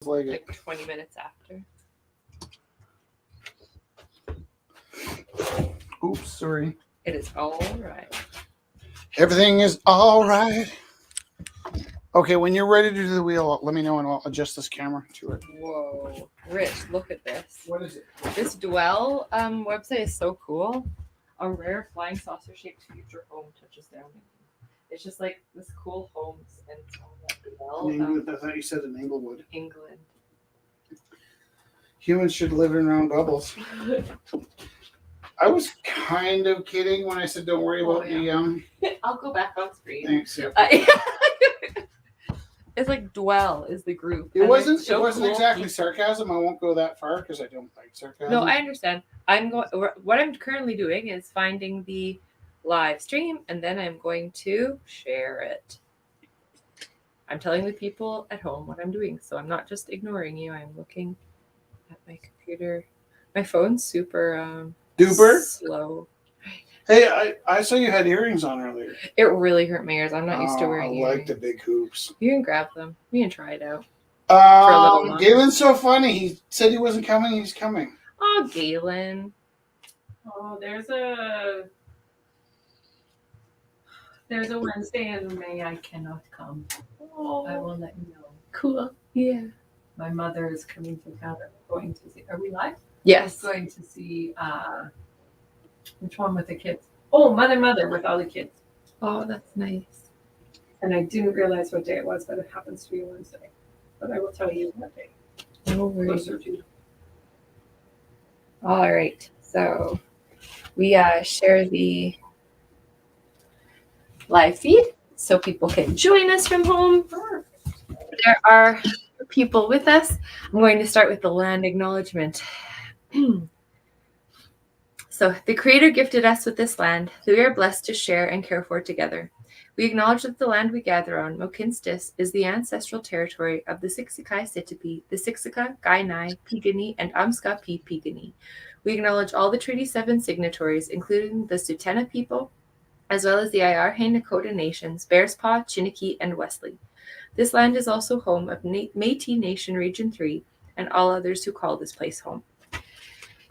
like 20 minutes after. Oops, sorry. It is all right. Everything is all right. Okay, when you're ready to do the wheel, let me know and I'll adjust this camera to it. Whoa. Rich, look at this. What is it? This Dwell website is so cool. A rare flying saucer-shaped future home touches down. It's just like this cool homes and it's all that Dwell. I thought you said in Englewood. England. Humans should live in round bubbles. I was kind of kidding when I said don't worry about the I'll go back on screen. Thanks. Yeah. It's like Dwell is the group. It wasn't exactly sarcasm. I won't go that far because I don't like sarcasm. No, I understand. What I'm currently doing is finding the live stream and then I'm going to share it. I'm telling the people at home what I'm doing, so I'm not just ignoring you. I'm looking at my computer. My phone's super duper slow. Hey, I saw you had earrings on earlier. It really hurt my ears. I'm not used to wearing earrings. I like the big hoops. You can grab them. We can try it out. For a little while. Galen's so funny. He said he wasn't coming. He's coming. Oh, Galen. Oh, there's a Wednesday in May I cannot come. Oh, I will let you know. Cool. Yeah. My mother is coming to Canada. Going to see. Are we live? Yes. I'm going to see. Which one with the kids? Oh, Mother with all the kids. Oh, that's nice. And I didn't realize what day it was, but it happens to be Wednesday. But I will tell you what day. No worries. Closer to. All right. So we share the live feed so people can join us from home. There are people with us. I'm going to start with the land acknowledgement. So the Creator gifted us with this land that we are blessed to share and care for together. We acknowledge that the land we gather on, Mokinstis, is the ancestral territory of the Siksika Sitipi, the Siksika, Kainai, Pigani, and Amska P. Pigani. We acknowledge all the Treaty 7 signatories, including the Sutena people, as well as the Ayarhe Nakota nations, Bearspaw, Chiniki, and Wesley. This land is also home of Métis Nation Region 3 and all others who call this place home.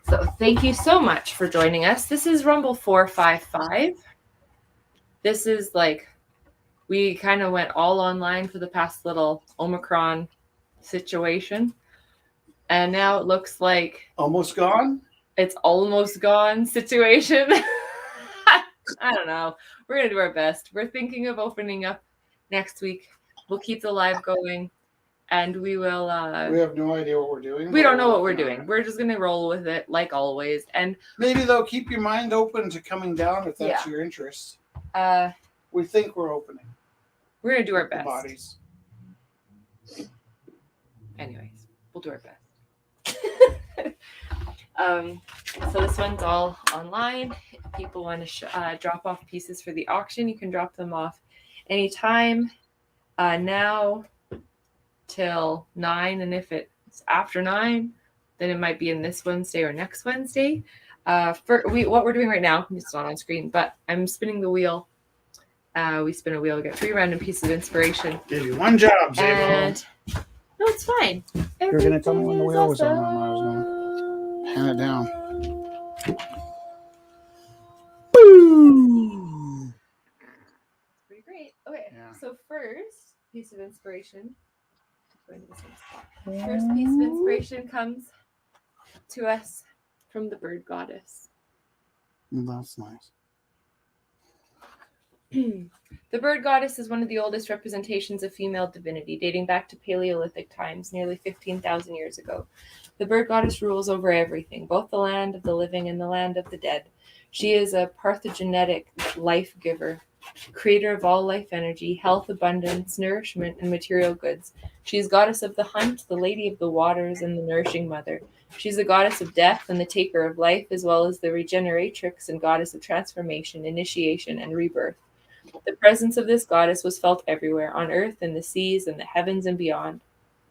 So thank you so much for joining us. This is Rumble 455. This is like, we kind of went all online for the past little Omicron situation. And now it looks like... Almost gone? It's almost gone situation. I don't know. We're going to do our best. We're thinking of opening up next week. We'll keep the live going. And we will... we have no idea what we're doing. We don't know what we're doing. We're just going to roll with it like always. And maybe, though, keep your mind open to coming down if that's your interest. We think we're opening. We're going to do our best. Bodies. Anyways, we'll do our best. So this one's all online. If people want to drop off pieces for the auction, you can drop them off anytime now till 9. And if it's after 9, then it might be in this Wednesday or next Wednesday. What we're doing right now, it's not on screen, but I'm spinning the wheel. We spin a wheel, get 3 random pieces of inspiration. Give you one job, Zabo. And no, it's fine. You're going to tell me when the wheel was on when I was going to hand it down. Boom! Pretty great. Okay, So first piece of inspiration. First piece of inspiration comes to us from the bird goddess. That's nice. The bird goddess is one of the oldest representations of female divinity, dating back to Paleolithic times, nearly 15,000 years ago. The bird goddess rules over everything, both the land of the living and the land of the dead. She is a parthenogenetic life giver, creator of all life energy, health, abundance, nourishment, and material goods. She is goddess of the hunt, the lady of the waters, and the nourishing mother. She is the goddess of death and the taker of life, as well as the regeneratrix and goddess of transformation, initiation, and rebirth. The presence of this goddess was felt everywhere, on earth, in the seas, and the heavens, and beyond.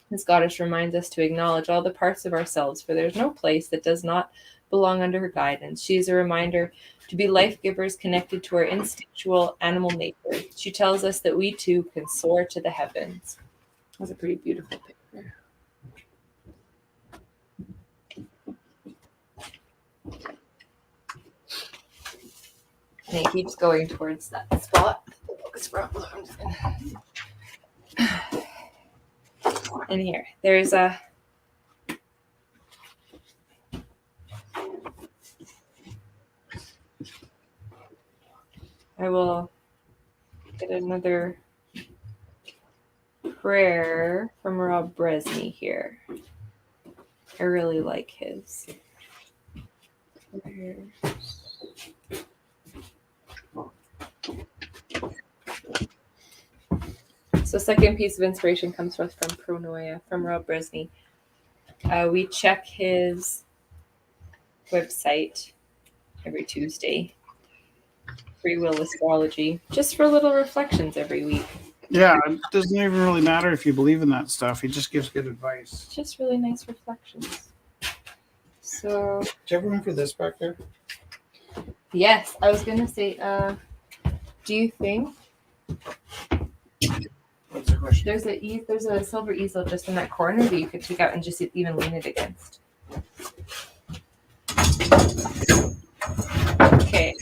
This goddess reminds us to acknowledge all the parts of ourselves, for there is no place that does not belong under her guidance. She is a reminder to be life givers connected to our instinctual animal nature. She tells us that we too can soar to the heavens. That's a pretty beautiful picture. And it keeps going towards that spot. The book's from. And here, there's a. I will get another prayer from Rob Bresney here. I really like his prayers. So second piece of inspiration comes from Pronoia, from Rob Bresney. We check his website every Tuesday. Free Will Astrology, just for little reflections every week. Yeah, it doesn't even really matter if you believe in that stuff. He just gives good advice. Just really nice reflections. So, Do you ever remember this back there? yes, I was going to say, do you think What's the question? there's a silver easel just in that corner that you could take out and just even lean it against? Okay.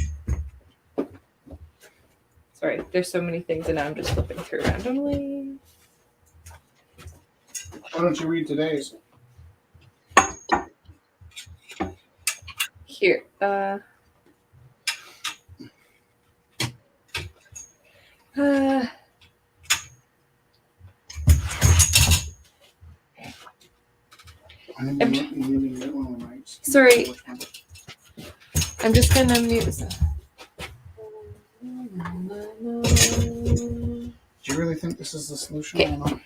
Sorry, there's so many things and now I'm just flipping through randomly. Why don't you read today's? Here, Sorry. I'm just gonna mute. Do you really think this is the solution or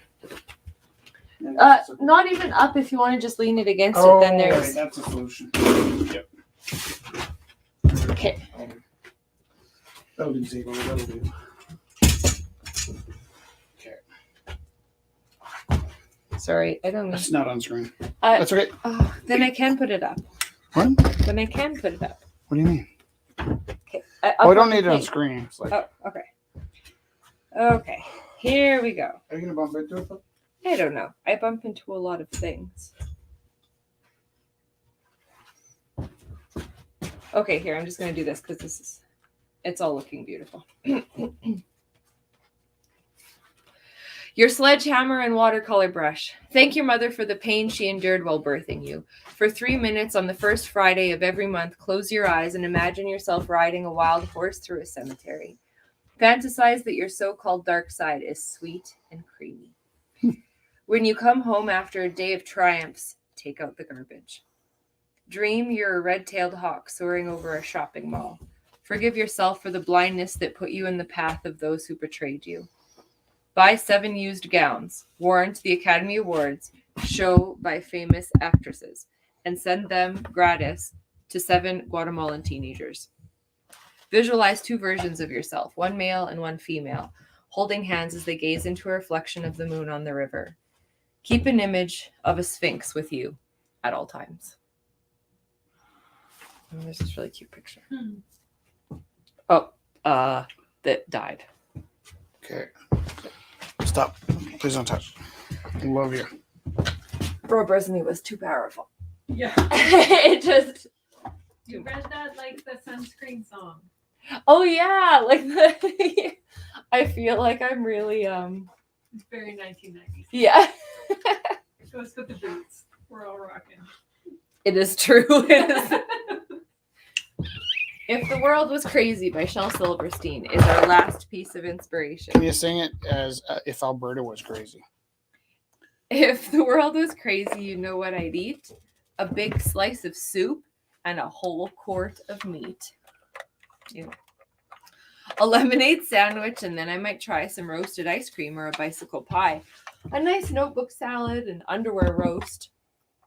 not? Not even up. If you want to just lean it against Oh, it, then there's. right, that's a solution. Yep. Okay. That'll do, Zebo. That'll do. Okay. Sorry, I don't mean. That's not on screen. That's okay. Oh, then I can put it up. What? Then I can put it up. What do you mean? Okay. I don't need it on screen. It's like, Oh, okay. Okay. Here we go. are you gonna bump into it though? I don't know. I bump into a lot of things. Okay, here, I'm just going to do this because it's all looking beautiful. Your sledgehammer and watercolor brush. Thank your mother for the pain she endured while birthing you. For 3 minutes on the first Friday of every month, close your eyes and imagine yourself riding a wild horse through a cemetery. Fantasize that your so-called dark side is sweet and creamy. When you come home after a day of triumphs, take out the garbage. Dream you're a red-tailed hawk soaring over a shopping mall. Forgive yourself for the blindness that put you in the path of those who betrayed you. Buy 7 used gowns, worn to the Academy Awards, show by famous actresses, and send them gratis to 7 Guatemalan teenagers. Visualize 2 versions of yourself, one male and one female, holding hands as they gaze into a reflection of the moon on the river. Keep an image of a sphinx with you at all times. Oh, there's this really cute picture. Oh, that died. Okay. Stop. Please don't touch. I love you. Bro Bresney was too powerful. Yeah. It just. You read that like the sunscreen song. Oh yeah, like the. I feel like I'm really It's very 1990s. Yeah. Goes with the boots. We're all rocking. It is true. It is. If the World Was Crazy by Shel Silverstein is our last piece of inspiration. Can you sing it as if Alberta was crazy? If the world was crazy, you know what I'd eat? A big slice of soup and a whole quart of meat. Ew. A lemonade sandwich, and then I might try some roasted ice cream or a bicycle pie. A nice notebook salad, an underwear roast,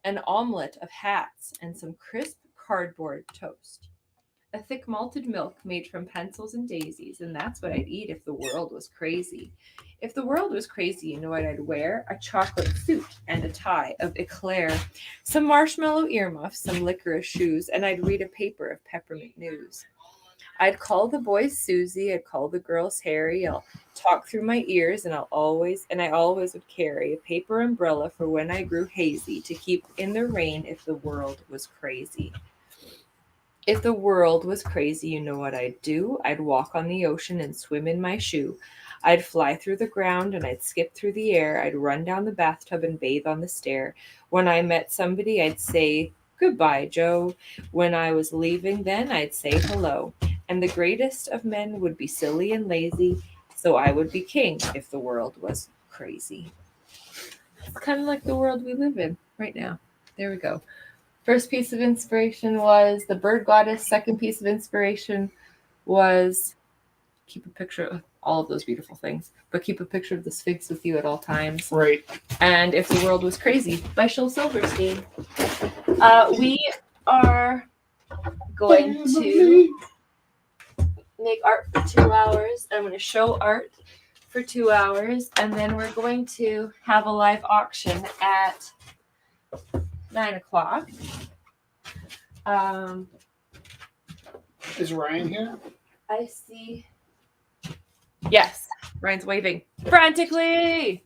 an omelet of hats, and some crisp cardboard toast. A thick malted milk made from pencils and daisies, and that's what I'd eat if the world was crazy. If the world was crazy, you know what I'd wear? A chocolate suit and a tie of eclair, some marshmallow earmuffs, some licorice shoes, and I'd read a paper of peppermint news. I'd call the boys Susie, I'd call the girls Harry, I'll talk through my ears, and I always would carry a paper umbrella for when I grew hazy to keep in the rain if the world was crazy. If the world was crazy, you know what I'd do? I'd walk on the ocean and swim in my shoe. I'd fly through the ground and I'd skip through the air. I'd run down the bathtub and bathe on the stair. When I met somebody, I'd say, "Goodbye, Joe." When I was leaving, then I'd say hello. And the greatest of men would be silly and lazy, so I would be king if the world was crazy. It's kind of like the world we live in right now. There we go. First piece of inspiration was the bird goddess. Second piece of inspiration was keep a picture of all of those beautiful things, but keep a picture of the Sphinx with you at all times. Right. And If the World Was Crazy by Shel Silverstein. We are going to make art for 2 hours. I'm going to show art for 2 hours, and then we're going to have a live auction at 9 o'clock. Is Ryan here? I see. Yes, Ryan's waving frantically.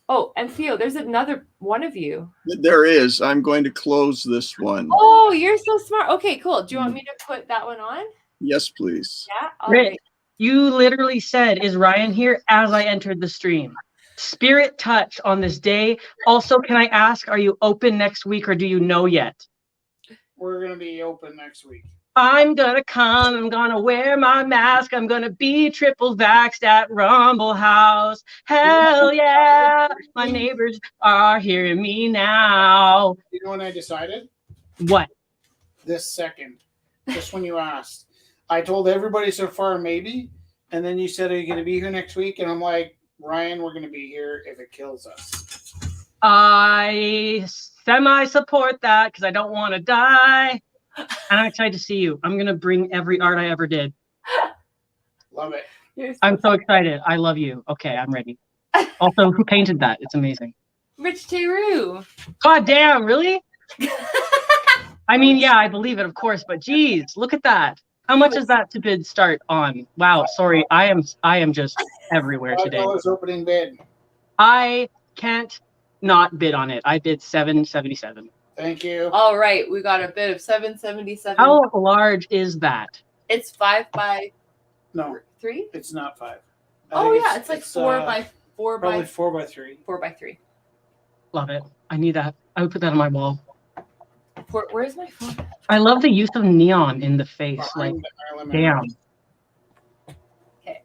Oh, and Theo, there's another one of you. There is. I'm going to close this one. Oh, you're so smart. Okay, cool. Do you want me to put that one on? Yes, please. Yeah. All Rick, right. you literally said, "Is Ryan here?" as I entered the stream. Spirit touch on this day. Also, can I ask, are you open next week or do you know yet? We're going to be open next week. I'm gonna come, I'm gonna wear my mask, I'm gonna be triple vaxxed at Rumble House. Hell yeah, my neighbors are hearing me now. You know when I decided? What? This second. Just when you asked. I told everybody so far maybe, and then you said, "Are you going to be here next week?" And I'm like, "Ryan, we're going to be here if it kills us." I semi-support that because I don't want to die. And I'm excited to see you. I'm gonna bring every art I ever did. Love it. I'm so excited. I love you. Okay, I'm ready. Also, who painted that? It's amazing. Rich Teru. God damn, really? I mean, yeah, I believe it, of course, but geez, look at that. How much is that to bid start on? Wow, sorry, I am just everywhere today. $5 opening bid. I can't not bid on it. I bid $7.77. Thank you. All right, we got a bid of 777. How large is that? It's 5 by No, 3. it's not 5. Oh yeah, it's like 4 by 4 probably by 4 by 3. 4 by 3. Love it. I need that. I would put that on my wall. Where's my phone? I love the use of neon in the face. Like, Behind the element. damn. Okay.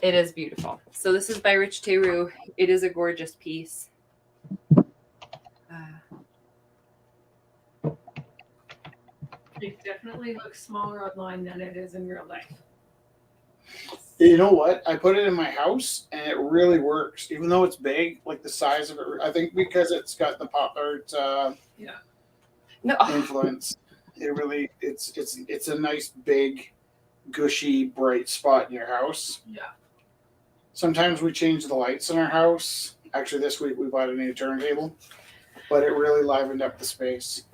It is beautiful. So this is by Rich Teru. It is a gorgeous piece. It definitely looks smaller online than it is in real life. You know what? I put it in my house and it really works, even though it's big. Like the size of it, I think because it's got the pop art No. influence. It really, it's a nice big, gushy, bright spot in your house. Yeah. Sometimes we change the lights in our house. Actually, this week we bought a new turntable, but it really livened up the space.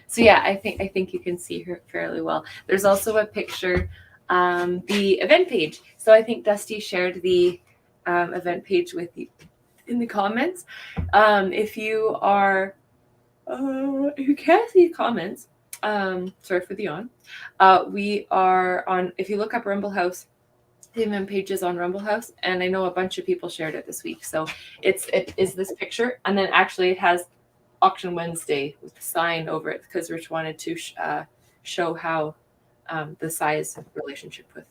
So yeah, I think you can see her fairly well. There's also a picture, the event page. So I think Dusty shared the event page with you in the comments. If you are, if you can't see comments, sorry for the yawn. We are on. If you look up Rumble House, the event page is on Rumble House, and I know a bunch of people shared it this week. So it is this picture, and then actually it has Auction Wednesday with the sign over it because Rich wanted to show how the size relationship with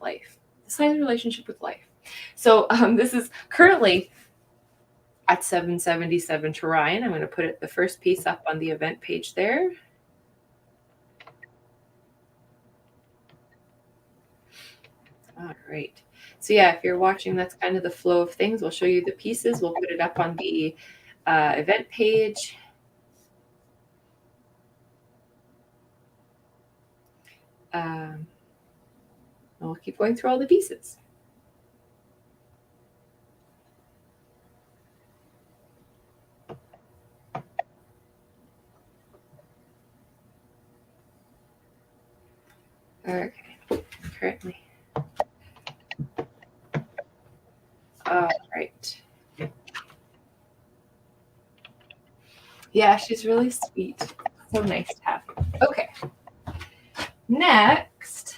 life, the size relationship with life. So this is currently at 777 to Ryan. I'm going to put the first piece up on the event page there. All right. So yeah, if you're watching, that's kind of the flow of things. We'll show you the pieces. We'll put it up on the event page. We'll keep going through all the pieces. Okay, currently. All right. Yeah, she's really sweet. So nice to have. Okay. Next,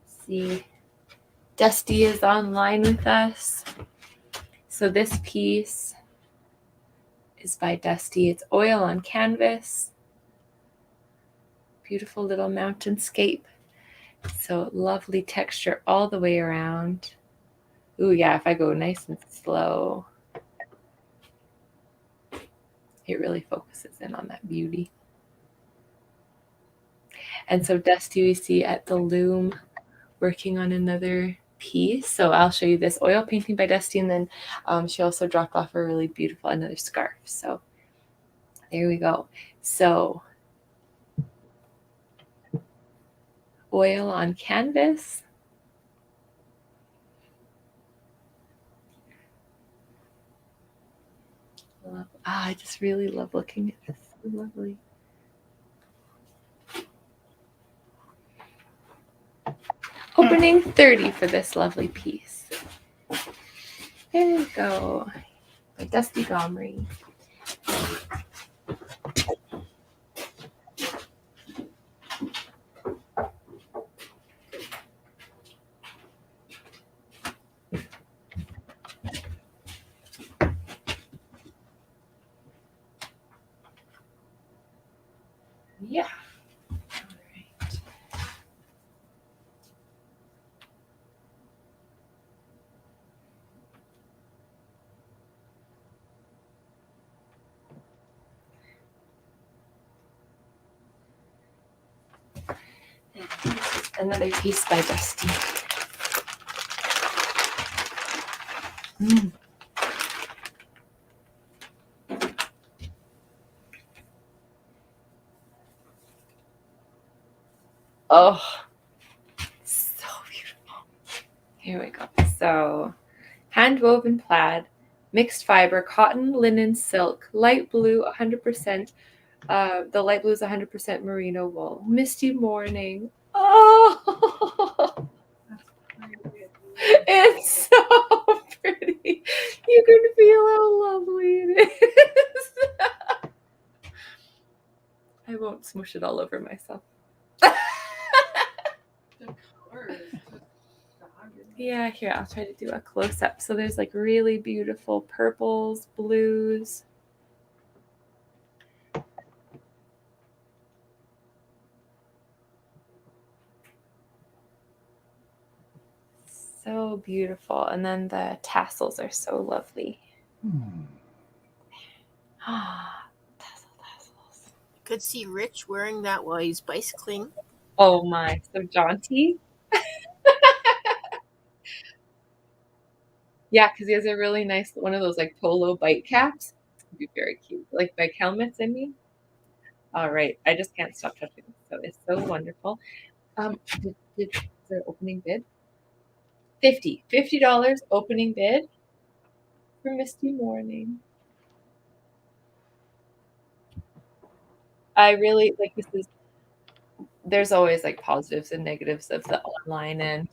see, Dusty is online with us. So this piece is by Dusty. It's oil on canvas. Beautiful little mountainscape. So lovely texture all the way around. Ooh, yeah, if I go nice and slow, it really focuses in on that beauty. And so Dusty we see at the loom working on another piece. So I'll show you this oil painting by Dusty, and then she also dropped off a really beautiful another scarf. So there we go. So oil on canvas. I just really love looking at this. So lovely. Opening 30 for this lovely piece. There we go. By Dusty Gomery. Yeah. All right. Another piece by Dusty. Oh, so beautiful. Here we go. So, hand woven plaid, mixed fiber, cotton, linen, silk, light blue, 100%. The light blue is 100% merino wool. Misty morning. Oh, it's so pretty. You can feel how lovely it is. I won't smush it all over myself. The color is just fabulous. Yeah, here, I'll try to do a close-up. So there's like really beautiful purples, blues. So beautiful. And then the tassels are so lovely. Ah, tassels. Could see Rich wearing that while he's bicycling. Oh my, so jaunty. Yeah, because he has a really nice one of those like polo bike caps. It'd be very cute. Like bike helmets, I mean. All right. I just can't stop touching it. So it's so wonderful. Is there opening bid? $50 opening bid for Misty Morning. I really like this is there's always like positives and negatives of the online and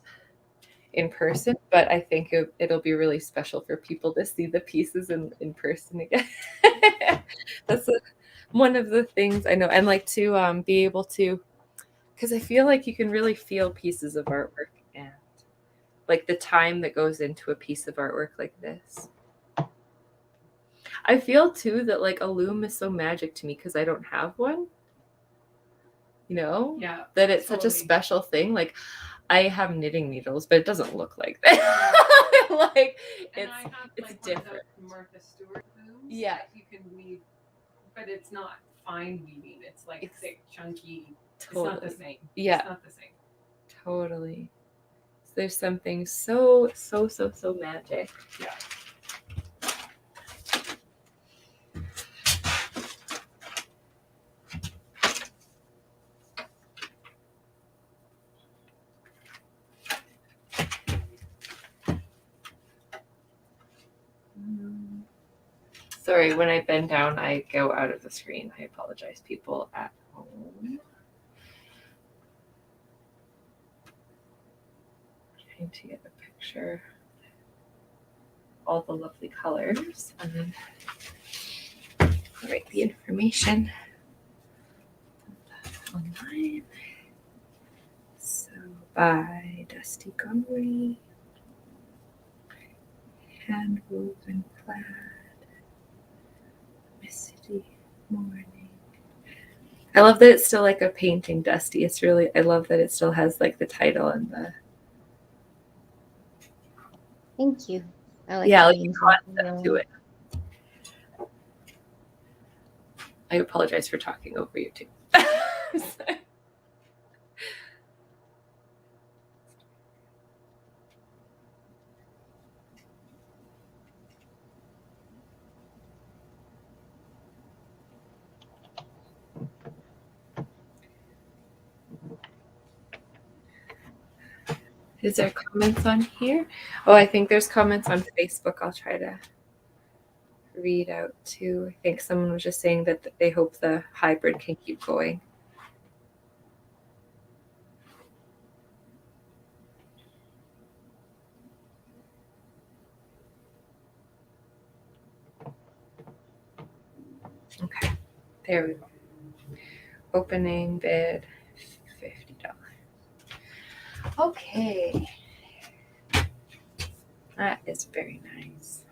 in person, but I think it'll be really special for people to see the pieces in person again. That's one of the things I know, and like to be able to, because I feel like you can really feel pieces of artwork and like the time that goes into a piece of artwork like this. I feel too that like a loom is so magic to me because I don't have one. You know? Yeah. That it's such a totally. special thing. Like I have knitting needles, but it doesn't look like that. Like And it's I have it's like different. one of the Martha Stewart looms Yeah. that you can weave, but it's not fine weaving. It's like It's thick, chunky. Totally. It's not the same. Yeah. It's not the same. Totally. There's something so magic. Yeah. Sorry, when I bend down, I go out of the screen. I apologize, people at home. Trying to get a picture. All the lovely colors. And then write the information. by Dusty Gumry. Hand woven plaid, misty morning. I love that it's still like a painting, Dusty. It's really, I love that it still has like the title and the Thank you. I like yeah, the like names concept to it. I apologize for talking over you too. Is there comments on here? Oh, I think there's comments on Facebook. I'll try to read out too. I think someone was just saying that they hope the hybrid can keep going. Okay, there we go. Opening bid $50. Okay, that is very nice.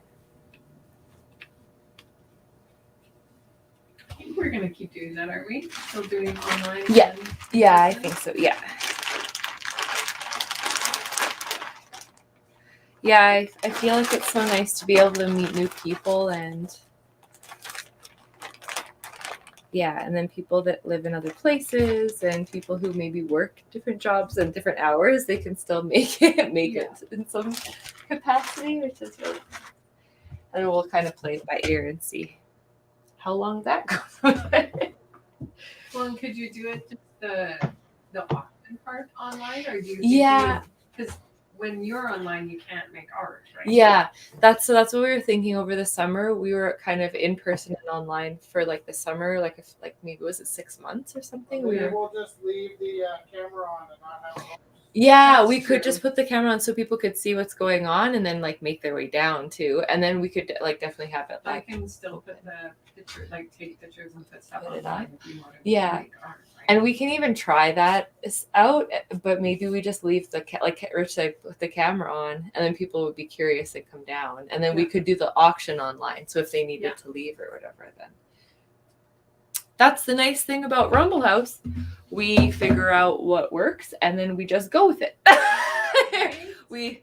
I think we're gonna keep doing that, aren't we? Still doing online. Yeah. and- Yeah, I think so. Yeah. Yeah, I feel like it's so nice to be able to meet new people and yeah, and then people that live in other places and people who maybe work different jobs and different hours, they can still make it in some capacity, which is really fun. And we'll kind of play it by ear and see how long that goes. Well, and could you do it just the auction part online, or do you? Yeah. Because when you're online, you can't make art, right? Yeah, that's what we were thinking over the summer. We were kind of in person and online for like the summer, like if like maybe was it 6 months or something. Maybe we'll just leave the camera on and not have it. Yeah, That's we could true. just put the camera on so people could see what's going on and then like make their way down too. And then we could like definitely have it I like can still put the picture, like take pictures and put stuff Put it online if you want to Yeah. make art, right? and we can even try that out, but maybe we just leave the like Rich said, put the camera on and then people would be curious and come down. And then we Yeah. could do the auction online. So if they needed Yeah. to leave or whatever, then that's the nice thing about Rumble House. We figure out what works and then we just go with it. we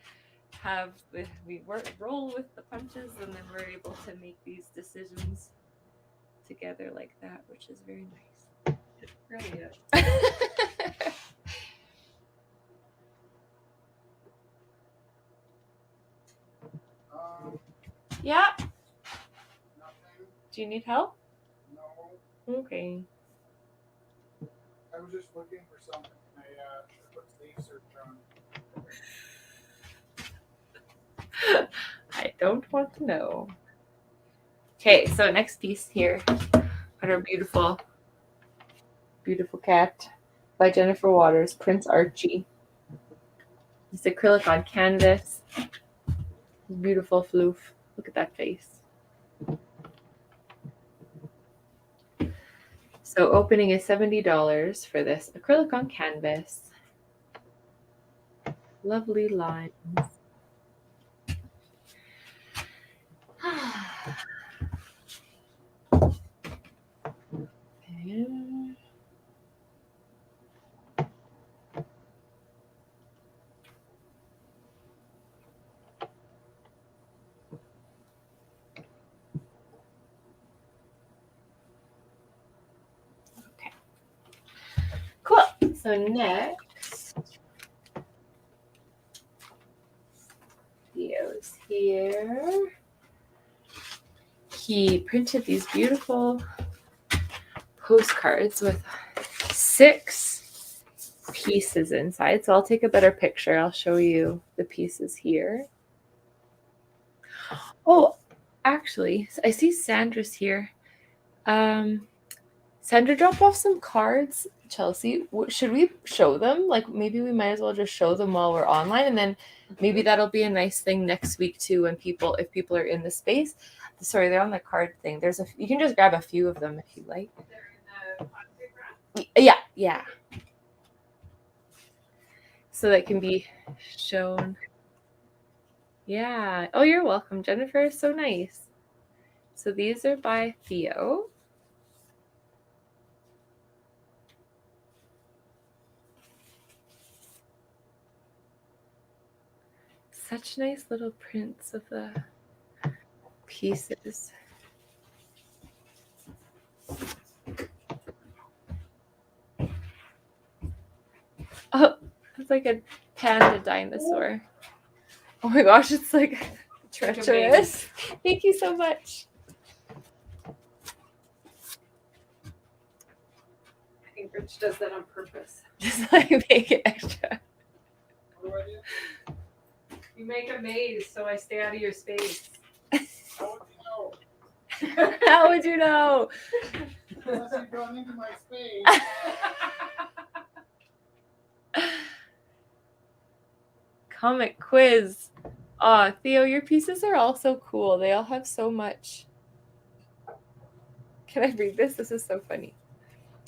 roll with the punches and then we're able to make these decisions together like that, which is very nice. Really is. Yeah. Nothing. Do you need help? No. Okay. I was just looking for something. I put sleeve search on. I don't want to know. Okay, so next piece here. Got our beautiful, beautiful cat by Jennifer Waters, Prince Archie. It's acrylic on canvas. Beautiful floof. Look at that face. So opening is $70 for this acrylic on canvas. Lovely lines. And okay. Cool. So next, Theo's here. He printed these beautiful postcards with 6 pieces inside. So I'll take a better picture. I'll show you the pieces here. Oh, actually, I see Sandra's here. Sandra dropped off some cards, Chelsea. Should we show them? Like maybe we might as well just show them while we're online, and then maybe that'll be a nice thing next week too. When if people are in the space. Sorry, they're on the card thing. You can just grab a few of them if you like. They're in the plastic wrap. Yeah, yeah. so that can be shown. Yeah. Oh, you're welcome, Jennifer. So nice. So these are by Theo. Such nice little prints of the pieces. Oh, it's like a panda dinosaur. Oh my gosh, it's like treacherous. Thank you so much. I think Rich does that on purpose. Just like make it extra. What do I do? You make a maze so I stay out of your space. How would you know? How would you know? Unless you've gone into my space. Comic quiz. Aw, Theo, your pieces are all so cool. They all have so much. Can I read this? This is so funny.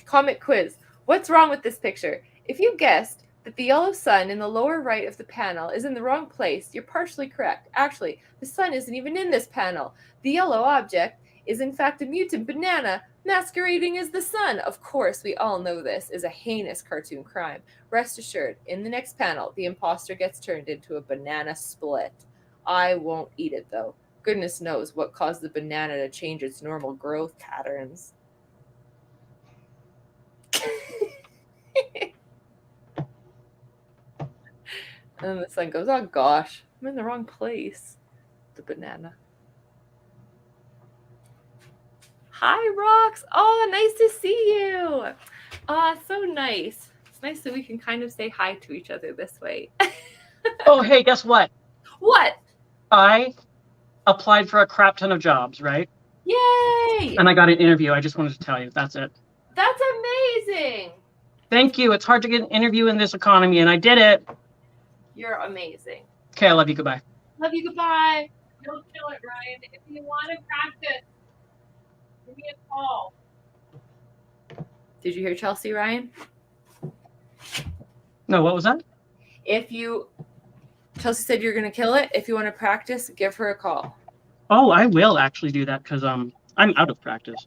Comic quiz. What's wrong with this picture? If you guessed that the yellow sun in the lower right of the panel is in the wrong place, you're partially correct. Actually, the sun isn't even in this panel. The yellow object is in fact a mutant banana masquerading as the sun. Of course, we all know this is a heinous cartoon crime. Rest assured, in the next panel, the imposter gets turned into a banana split. I won't eat it, though. Goodness knows what caused the banana to change its normal growth patterns. And then the sun goes, oh gosh, I'm in the wrong place. The banana. Hi, Rox. Oh, nice to see you. So nice. It's nice that we can kind of say hi to each other this way. Oh, hey, guess what? What? I applied for a crap ton of jobs, right? Yay! And I got an interview. I just wanted to tell you. That's it. That's amazing. Thank you. It's hard to get an interview in this economy, and I did it. You're amazing. Okay, I love you. Goodbye. Love you. Goodbye. Don't kill it, Ryan. If you want to practice, give me a call. Did you hear Chelsea, Ryan? No, what was that? Chelsea said you're going to kill it. If you want to practice, give her a call. Oh, I will actually do that because I'm out of practice.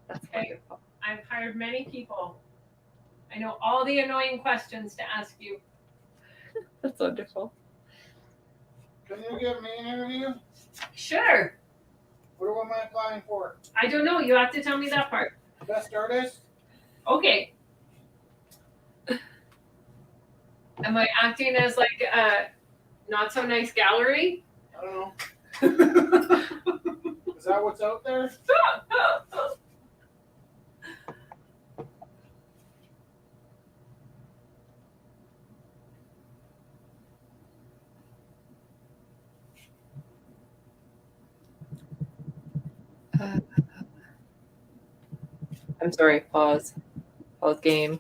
That's Okay. wonderful. I've hired many people. I know all the annoying questions to ask you. That's wonderful. Can you give me an interview? Sure. What am I applying for? I don't know. You have to tell me that part. Best artist? Okay. Am I acting as like a not so nice gallery? I don't know. Is that what's out there? I'm sorry. Pause game.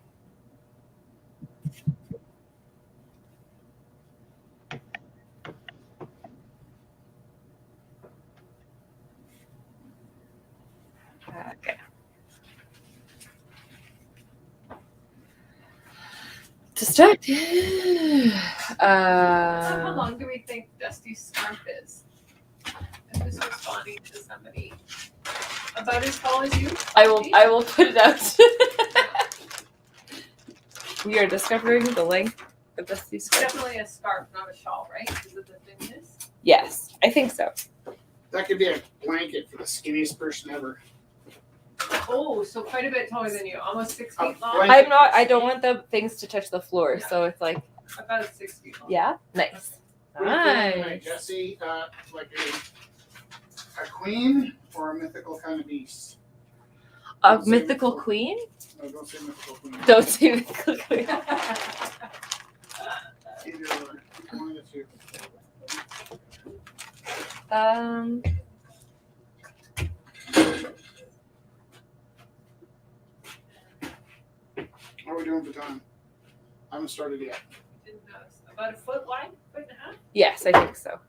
Okay. Distracted. How long do we think Dusty's scarf is? I'm just responding to somebody about as tall as you. I will put it out. We are discovering the length of Dusty's scarf. Definitely a scarf, not a shawl, right? Is it the thinness? Yes, I think so. That could be a blanket for the skinniest person ever. Oh, so quite a bit taller than you, almost 6 feet long. blanket. I don't want the things to touch the floor, so it's like, About 6 feet long. yeah, nice. What are you feeling tonight, Nice. Jesse? Like a queen or a mythical kind of beast? A Don't say mythical mythical. queen? No, don't say mythical queen. Don't say mythical queen. Either or. One of the two. How are we doing for time? I haven't started yet. Didn't notice. About a foot wide, foot and a half. Yes, I think so.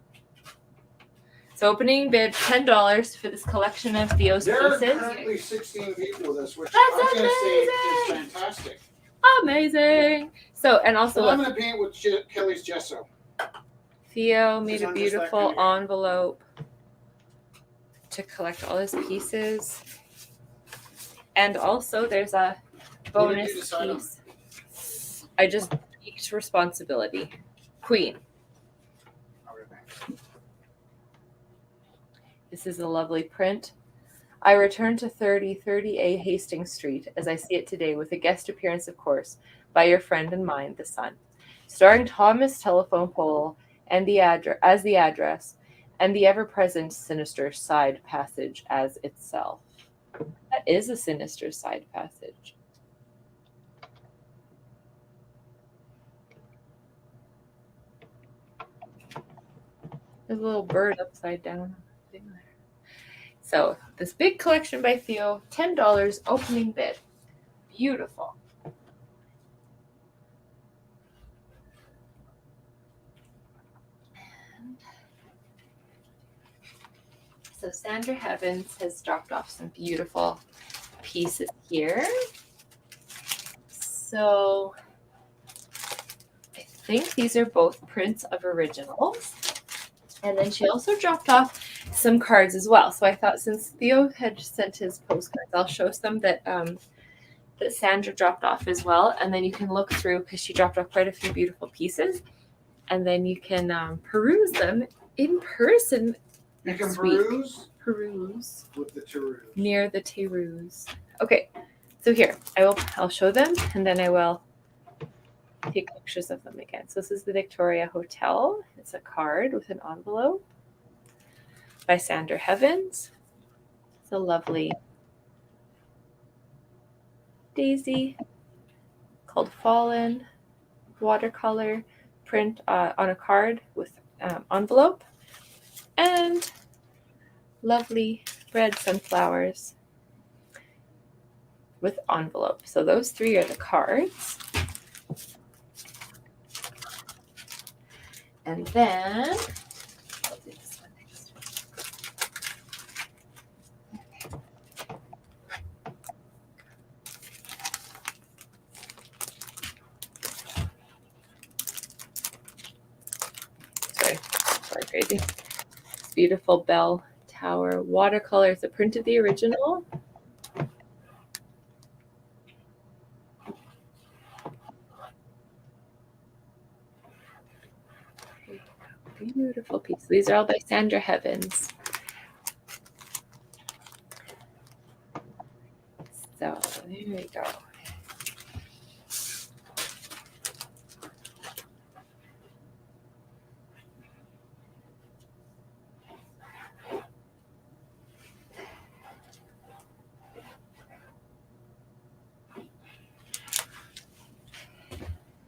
So opening bid $10 for this collection of Theo's There are pieces. currently 16 people with us, which That's I'm going to say is fantastic. Amazing. So, and also So I'm look, going to paint with Kelly's gesso. Theo made Because a I'm just that beautiful kind of guy. envelope to collect all his pieces. And also there's a What did you bonus decide on? piece. I just peaked responsibility. Queen. Okay. This is a lovely print. I return to 3030A Hastings Street as I see it today with a guest appearance, of course, by your friend and mine, the Sun. Starring Thomas Telephone Pole and the address, and the ever-present sinister side passage as itself. That is a sinister side passage. There's a little bird upside down. So this big collection by Theo, $10 opening bid. Beautiful. So Sandra Heavens has dropped off some beautiful pieces here. So I think these are both prints of originals. And then she also dropped off some cards as well. So I thought since Theo had sent his postcards, I'll show some that that Sandra dropped off as well. And then you can look through because she dropped off quite a few beautiful pieces. And then you can peruse them in person. You can Next week. peruse with the Teruze. Near the Teruze. Okay, so here I'll show them and then I will take pictures of them again. So this is the Victoria Hotel. It's a card with an envelope by Sandra Heavens. It's a lovely daisy called Fallen, watercolor print on a card with envelope, and lovely red sunflowers with envelope. So those three are the cards. And then I'll do this one next. Sorry, crazy. This beautiful bell tower watercolor. It's a print of the original. Beautiful piece. These are all by Sandra Heavens. So there we go.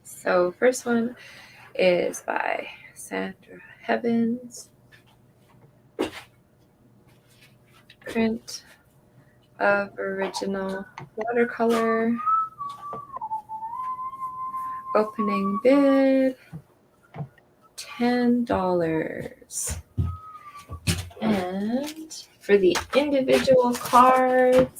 So first one is by Sandra Heavens. Print of original watercolor. Opening bid $10. And for the individual cards,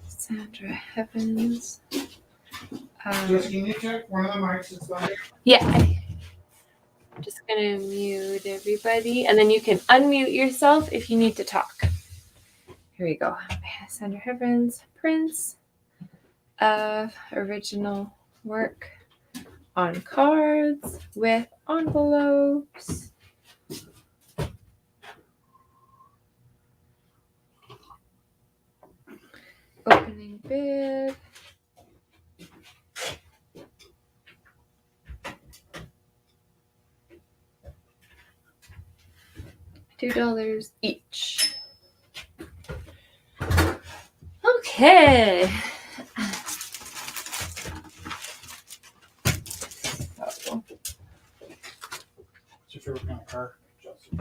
Sandra Heavens. Just can you check one of the mics that's on there? Yeah. I'm just going to mute everybody. And then you can unmute yourself if you need to talk. Here we go. Sandra Heavens, prints of original work on cards with envelopes. Opening bid. $2 each. Okay. So, What's your favorite kind of car, Chelsea?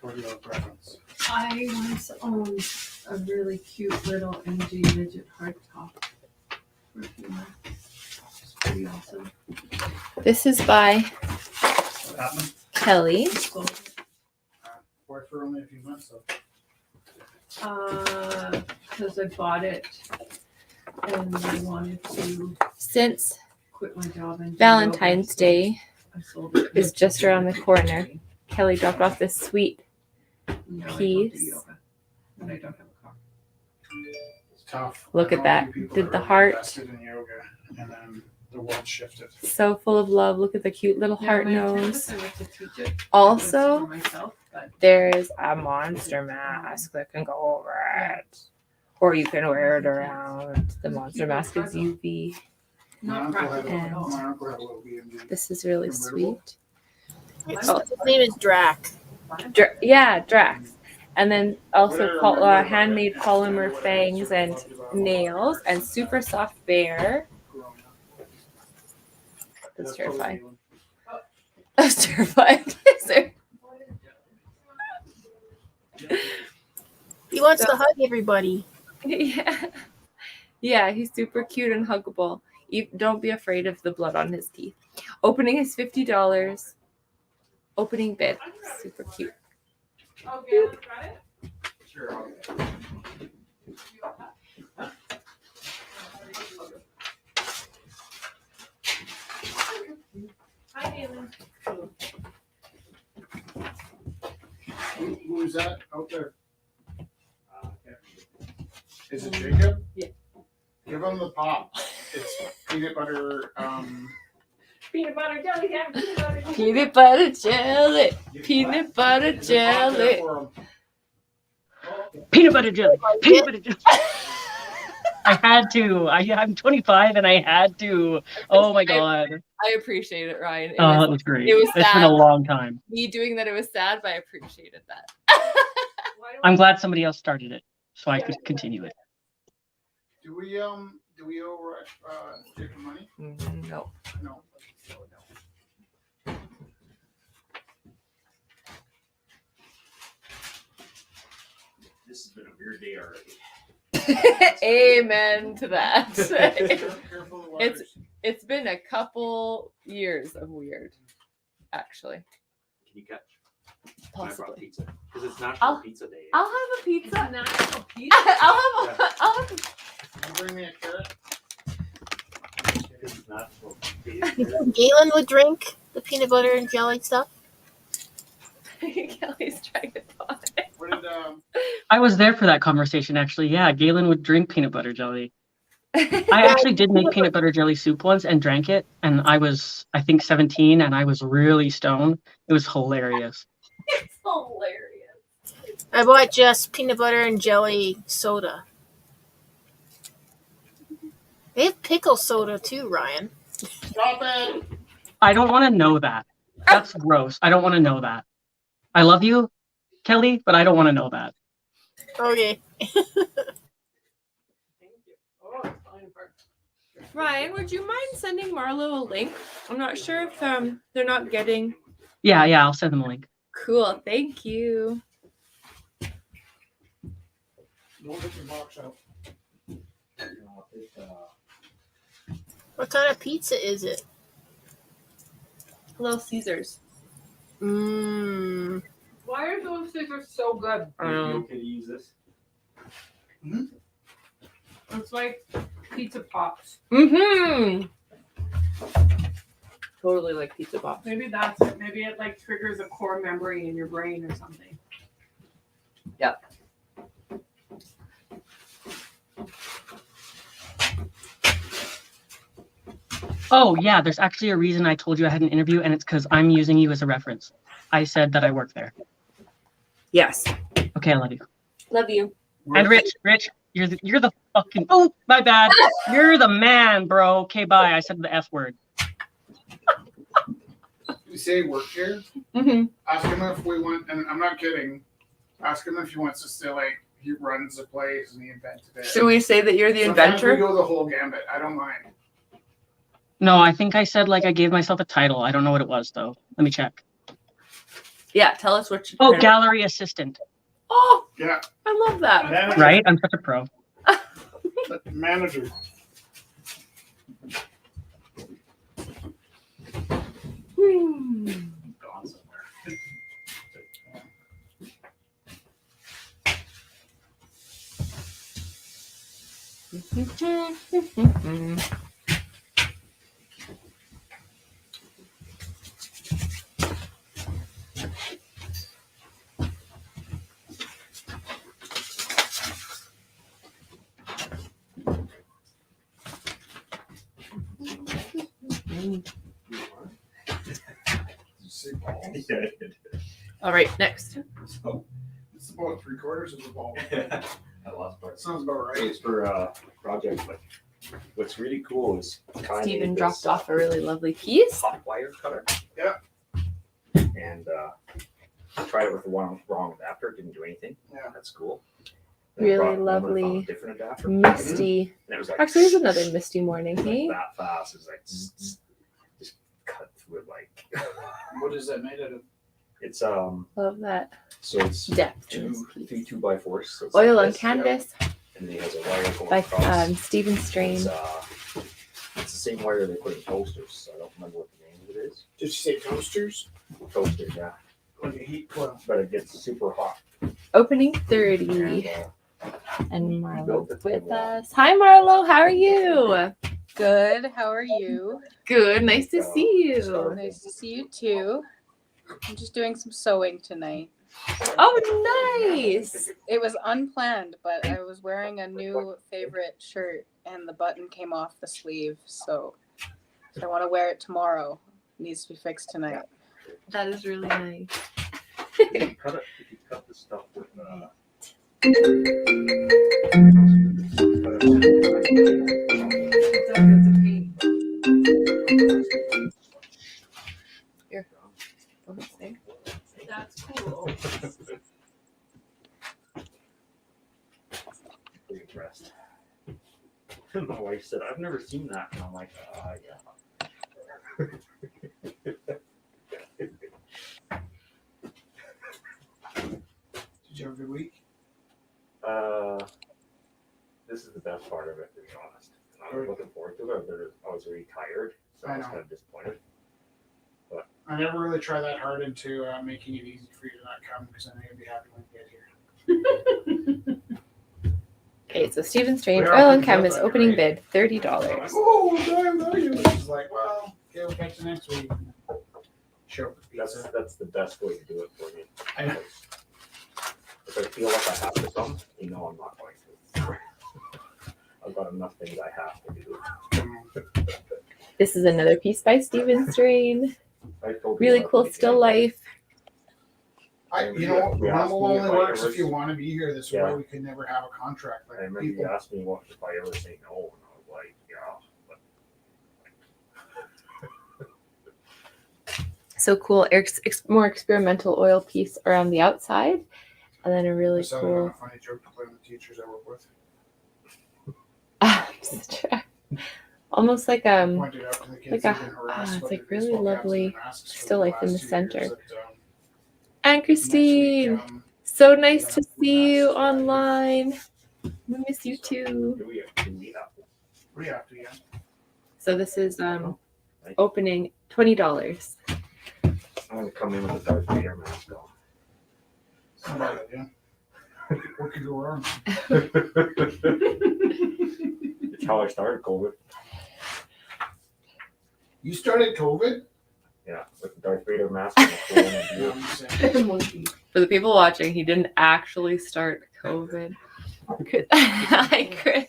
Or do you have a preference? I once owned a really cute little MG midget hardtop. It's pretty awesome. This is by What happened? Kelly. Worked for only a few months, so. Because I bought it and I wanted to Since quit my job and do Valentine's yoga, Day so I sold it. is just around the corner, Kelly dropped off this sweet No, I don't do piece. yoga, and I don't have a car. It's tough. Look I at know a that. few people Did that the really heart. invested in yoga, and then the world shifted. So full of love. Look at the cute little heart my intent nose. was I was to teach it Also, for myself, but there's a monster mask that can go over it. Or you can wear it around. The monster mask is UV. not My uncle had practical at all. my uncle had a little BMG. This is really sweet. His Oh. name is Drac. Yeah, Drax. And then also handmade polymer fangs and nails and super soft bear. That's terrifying. I was terrified. He wants to hug everybody. Yeah. Yeah, he's super cute and huggable. Don't be afraid of the blood on his teeth. Opening is $50. Opening bid. Super cute. Okay, let's try it. Sure. Hi, Galen. Who's that out there? Is it Jacob? Yeah. Give him the pop. It's peanut butter. Peanut butter jelly, yeah, peanut butter jelly. Peanut butter jelly. Peanut butter jelly. Peanut butter jelly. Peanut butter jelly. I had to. I'm 25 and I had to. Oh my god. I appreciate it, Ryan. It Oh, was it was great. it was It's been sad. a long time. me doing that. It was sad, but I appreciated that. I'm glad somebody else started it so I could continue it. Do we owe Jacob money? No. No. This has been a weird day already. Amen to that. Careful of the wires. It's been a couple years of weird, actually. Can you catch? I brought Possibly. pizza because it's National I'll- Pizza Day. I'll have a It's pizza. national pizza. I'll have Can you bring me a carrot? Because it's National Pizza Day. Galen would drink the peanut butter and jelly stuff. Kelly's trying to talk. What did I was there for that conversation actually. Yeah, Galen would drink peanut butter jelly. I actually did make peanut butter jelly soup once and drank it. And I was, I think, 17 and I was really stoned. It was hilarious. It's hilarious. I bought just peanut butter and jelly soda. They have pickle soda too, Ryan. stop it? I don't want to know that. That's gross. I don't want to know that. I love you, Kelly, but I don't want to know that. Okay. Ryan, would you mind sending Marlo a link? I'm not sure if they're not getting. Yeah, I'll send them a link. Cool, thank you. Don't get your box out. What kind of pizza is it? Little Caesars. Mmm. Why are those scissors so good? Are you okay to use this? It's like pizza pops. Mm-hmm. Totally like pizza pops. Maybe that's it. Maybe it like triggers a core memory in your brain or something. Yep. Oh, yeah, there's actually a reason I told you I had an interview, and it's because I'm using you as a reference. I said that I work there. Yes. Okay, I love you. Love you. And Rich, you're the fucking, oh, my bad. You're the man, bro. Okay, bye. I said the F word. You say work here? Mm-hmm. Ask him if we want, and I'm not kidding. Ask him if he wants us to he runs the place and he invented it. Should we say that you're the Sometimes we inventor? go the whole gambit. I don't mind. No, I think I said I gave myself a title. I don't know what it was though. Let me check. Yeah, tell us what you. Oh, gallery assistant. Oh, Yeah. I love that. Manager. Right? I'm such a pro. Manager. Hmm. Gone somewhere. Yeah, it did. All right, next. So, It's about 3/4 of the ball. I lost part. Sounds about right. It's for project, but what's really cool is Kai Steven made dropped this off a really lovely piece. hot wire cutter. Yeah. And I tried it with the one wrong adapter, it didn't do anything. Yeah. That's cool. Then I Really brought it home and I found lovely. a different adapter. Misty. And it was like, Actually, there's another misty morning. like Hey, that fast. It was like just cut through it like What is that made out of? it's love that so it's depth in this three piece. 2x4s. So it's Oil like on this, canvas and then it has a wire going by across. Stephen Strain. It's the same wire they put in toasters. So I don't remember what the name of it is. Did you say toasters? Toaster, yeah. Like a heat coil. But it gets super hot. Opening And, 30. And built Marlo's it with in one. us. Hi, Marlo. How are you? Good. How are you? Good. Nice to see you. Nice to see you too. I'm just doing some sewing tonight. Oh, nice. It was unplanned, but I was wearing a new favorite shirt and the button came off the sleeve, so I want to wear it tomorrow. It needs to be fixed tonight. That is really nice. If you cut the stuff with Here. Go ahead, That's cool. pretty impressed. My wife said, "I've never seen that," and I'm like, "Yeah." Did you have a good week? This is the best part of it, to be honest. And I was looking forward to it. I was really tired, so I was I know. kind of disappointed. I never really try that hard into making it easy for you to not come because I know you'll be happy when you get here. Okay, so Stephen Strain, We are oil and pretty good canvas, at it, opening right? bid, I'm $30. like, oh, damn, value. It's like, well, okay, we'll catch you next week. Show up the pizza. That's the best way to do it for me. I know. If I feel like I have to come, I'm not going to. I've got enough things I have to do. This is another piece by Stephen Strain. I told you Really that cool at the still beginning. life. You know, We asked Rumble me if only I works ever if you want to be here. This Yeah. way we could never have a contract. I Like remember people. you asked me what if I ever say no, and I was like, yeah. But So cool. More experimental oil piece around the outside. And then a I really started on cool. a funny joke to play with the teachers I work with. Almost like Pointed out to the kids like a- who've been harassed it's by like the really baseball caps and lovely their masks for still the life in last the 2 years center. that, and next Christine. week, So nice to see you online. We miss you too. do we have we have to, yeah. So this is opening $20. I'm gonna come in with a Darth Vader mask on. It's not a bad idea. What could go wrong? It's how I started COVID. You started COVID? Yeah, with the Darth Vader mask and the clone and Yeah, beard. I'm just saying. For the people watching, he didn't actually start COVID. Hi, Chris.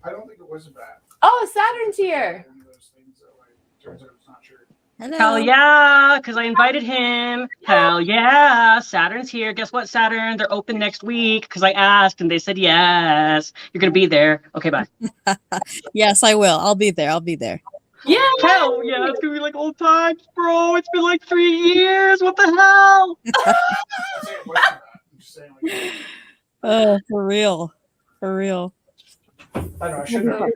I don't think it was bad. Oh, Saturn's here. One of those things that, like, turns out it's not true. Hello. Hell yeah, because I invited him. Hell yeah, Saturn's here. Guess what, Saturn? They're open next week because I asked and they said yes. You're going to be there. Okay, bye. Yes, I will. I'll be there. I'll be there. Yeah. Hell yeah, it's going to be like old times, bro. It's been like 3 years. What the hell? I'm saying it wasn't bad. I'm just saying, like, Oh, for real. For real. I don't know. I shouldn't have.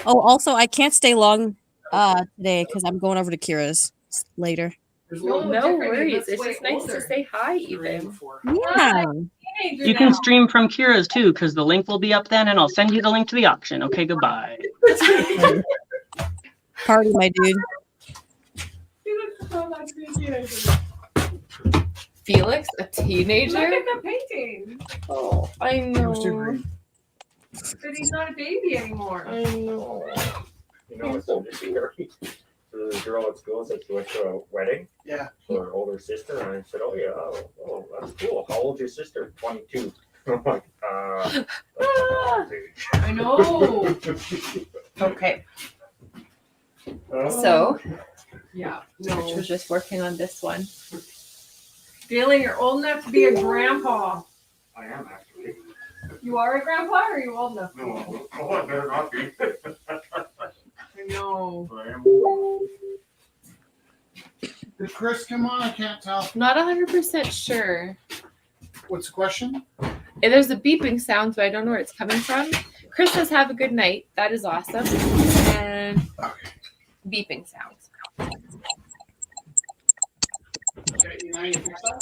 Oh, also, I can't stay long today because I'm going over to Kira's later. There's a No, little No different, he worries. looks It's way just nice older. to say hi, three and even. four. Yeah. Teenager You can now. stream from Kira's too, because the link will be up then, and I'll send you the link to the auction. Okay, goodbye. Party, my dude. He looks so much like a teenager. Felix, a Look teenager? at the painting. Oh, I It was too know. green. But he's not a baby anymore. I know. You know, it's so scary. The girl at school said she went to a wedding. Yeah. For her older sister, and I said, "Oh yeah, oh that's cool. How old's your sister?" 22. I'm like, that's my mom's age. I know. Okay, Oh. so Yeah. Rich No. was just working on this one. Feeling you're old enough to be a grandpa. I am actually. You are a grandpa, or are you old enough? No, oh, I better not be. I know. I am. Did Chris come on? I can't tell. Not 100% sure. What's the question? There's a beeping sound, so I don't know where it's coming from. Chris says, "Have a good night." That is awesome. And beeping sounds. Okay, you know, you fix that?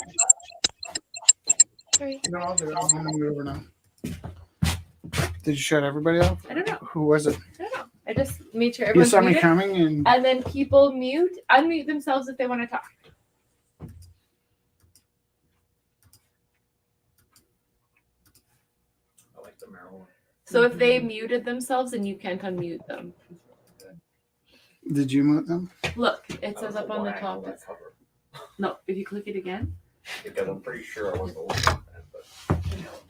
Sorry. No, I'll do it. I'm gonna move over now. Did you shut everybody off? I don't know. Who was it? I don't know. I just made sure You everyone's saw me muted. coming and And then people unmute themselves if they want to talk. I like the marijuana. So if they muted themselves, then you can't unmute them. did you mute them? Look, it I says don't up know on the why I top. know that cover. No, if you click it again. Because I'm pretty sure I wasn't old enough then,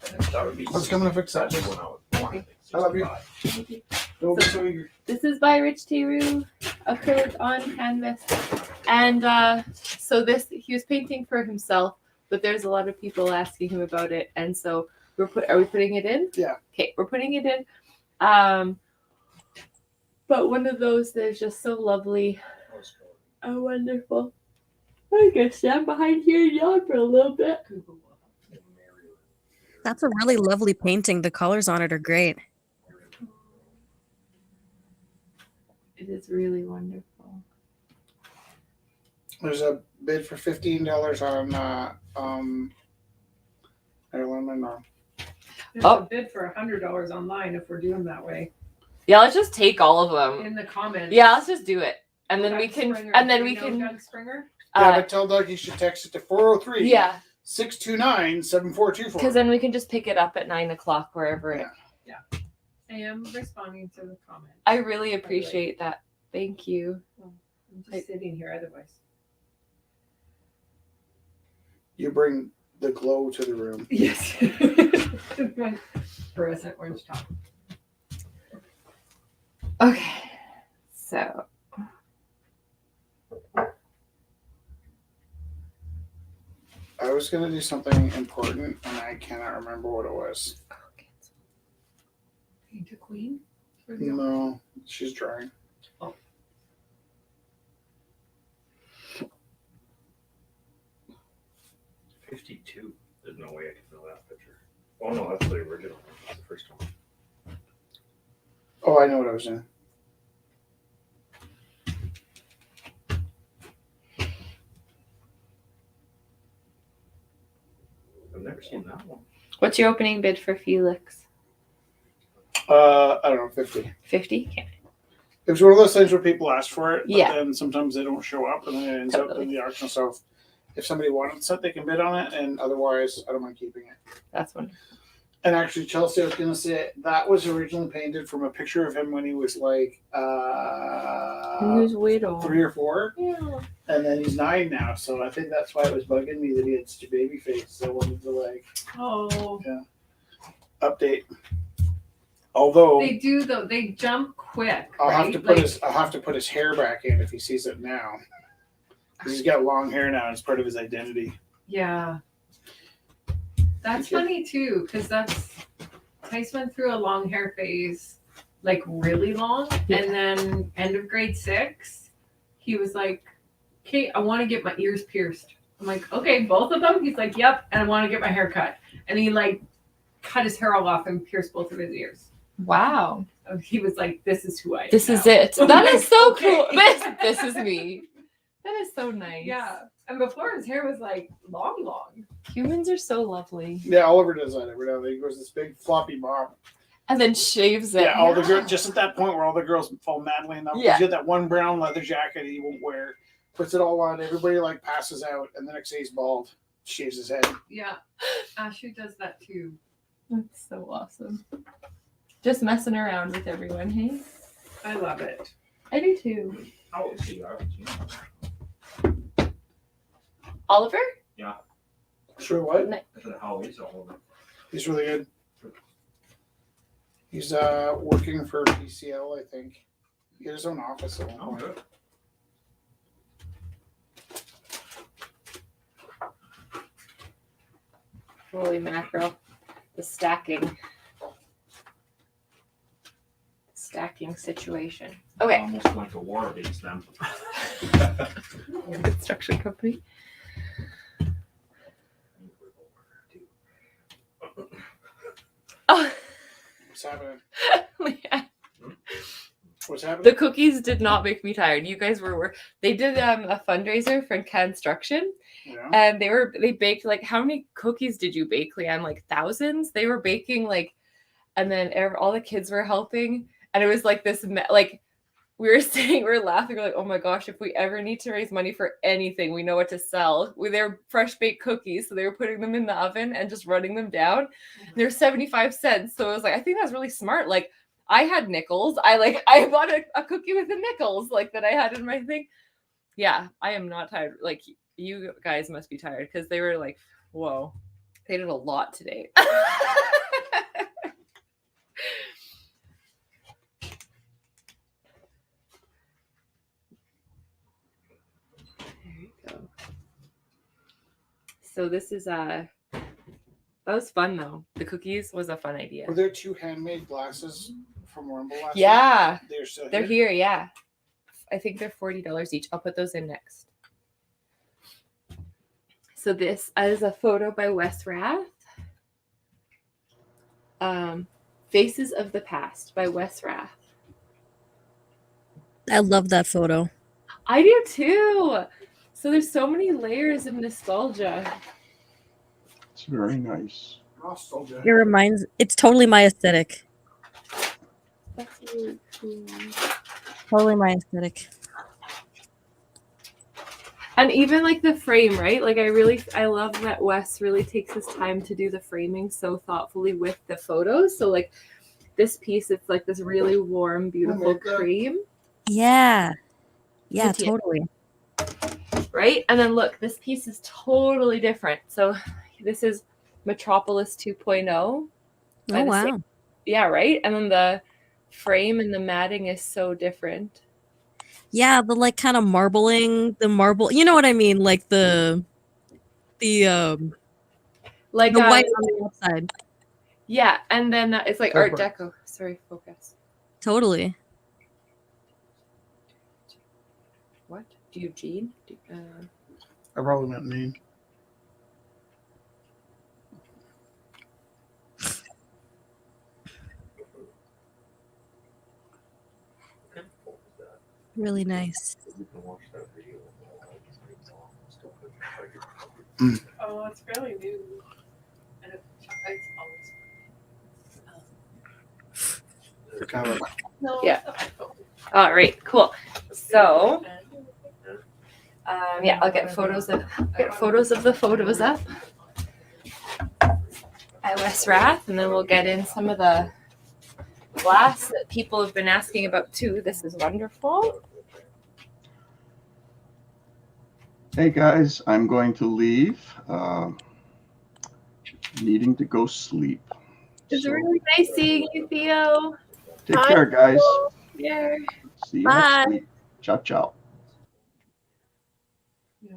but that would be. I was coming to fix that. That's when I was born, I think, I love you. 65. Don't be so eager. This is by Rich Teru, acrylic on canvas. And so he was painting for himself, but there's a lot of people asking him about it. And so are we putting it in? Yeah. Okay, we're putting it in. But one of those that is just so lovely. Oh, wonderful. I can stand behind here and yawn for a little bit. That's a really lovely painting. The colors on it are great. It is really wonderful. There's a bid for $15 on Ireland and There's Oh. a bid for $100 online if we're doing that way. Yeah, let's just take all of them. In the comments. Yeah, let's just do it. And then Doug we can, Springer. and then Do we know can, Doug Springer? yeah, but tell Doug he should text it to 403 yeah, 629 7424. because then we can just pick it up at 9:00 wherever it. I am responding to the comment. I really appreciate that. Thank you. I'm just sitting here otherwise. You bring the glow to the room. Yes. My fluorescent orange top. Okay, so I was gonna do something important and I cannot remember what it was. Paint a queen? For the- No, she's drawing. Oh. $52. There's no way I can fill that picture. Oh no, that's the original. That's the first one. Oh, I know what I was doing. I've never seen that one. what's your opening bid for Felix? I don't know, 50. 50? Okay. It was one of those things where people ask for it, but Yeah. then sometimes they don't show up and then it ends up Totally. in the auction. So if somebody wants it, they can bid on it, and otherwise, I don't mind keeping it. That's one. And actually, Chelsea, I was going to say that was originally painted from a picture of him when he was like Who's widow? 3 or 4, Yeah. and then he's 9 now. So I think that's why it was bugging me that he had such a baby face. So I wanted to like Oh. update. Although They do though. They jump quick. I'll have right? to put Like, I'll have to put his hair back in if he sees it now. 'Cause he's got long hair now. It's part of his identity. Yeah. That's Thank you. funny too, because Tice went through a long hair phase, like really long, and then end of grade 6, he was like, "Okay, I want to get my ears pierced." I'm like, "Okay, both of them?" He's like, "Yep," and I want to get my hair cut, and he like cut his hair all off and pierced both of his ears. Wow. He was like, "This is who I am." This is now." it. I'm That like, is so "Okay." cool. This is me. That is so nice. Yeah. And before his hair was like long. Humans are so lovely. Yeah, Oliver does that every now and then. He goes this big floppy bob. And then shaves it. Yeah, all the girls just at that point where all the girls fall madly in love. Yeah. He's got that one brown leather jacket he won't wear. Puts it all on. Everybody like passes out, and the next day he's bald. Shaves his head. Yeah. Ashley does that too. That's so awesome. Just messing around with everyone, hey? I love it. I do too. How old is he? Oliver? Sure, what? I said, how is all He's really good. He's working for PCL, I think. He had his own office at one point. good. Holy mackerel. The stacking situation. I Okay. almost went to war against them. Construction company. Oh. What's happening? Yeah. What's happening? The cookies did not make me tired. You guys were they did a fundraiser for construction, Yeah. and they baked like, how many cookies did you bake, Leanne? Like thousands. They were baking like, and then all the kids were helping, and it was like this like we were laughing, we're like, oh my gosh, if we ever need to raise money for anything, we know what to sell. They're fresh baked cookies, so they were putting them in the oven and just running them down. They're 75 cents, so it was like, I think that's really smart. Like, I had nickels. I bought a cookie with the nickels like that I had in my thing. Yeah, I am not tired. Like, you guys must be tired because they were like, whoa, they did a lot today. So this is that was fun though. The cookies was a fun idea. Were there 2 handmade glasses from Rumble last Yeah. week? They're still They're here, yeah. I think they're $40 each. I'll put those in next. So this is a photo by Wes Rath. Faces of the Past by Wes Rath. I love that photo. I do too. So there's so many layers of nostalgia. It's very nice. Nostalgia. It reminds, it's totally my aesthetic. That's really cool. Totally my aesthetic. And even like the frame, right? Like I love that Wes really takes his time to do the framing so thoughtfully with the photos. So like this piece, it's like this really warm, beautiful cream. Yeah. Yeah, It's- totally. Right? And then look, this piece is totally different. So this is Metropolis 2.0. Oh, by the wow. same- yeah, right? And then the frame and the matting is so different. Yeah, the like kind of marbling, the marble, you know what I mean? Like the Like white on the outside. yeah, and then it's like Art Deco. Sorry, focus. Totally. What? Eugene? I probably meant mean. Really nice. Oh, it's fairly new. And it's always Kind of no, Yeah. it's not my phone. All right, cool. So yeah, I'll get photos of the photos up by Wes Rath, and then we'll get in some of the glass that people have been asking about too. This is wonderful. Hey guys, I'm going to leave. Needing to go sleep. It's So, really nice seeing you, Theo. take care, guys. Yeah. See you Bye. next week. Ciao, ciao.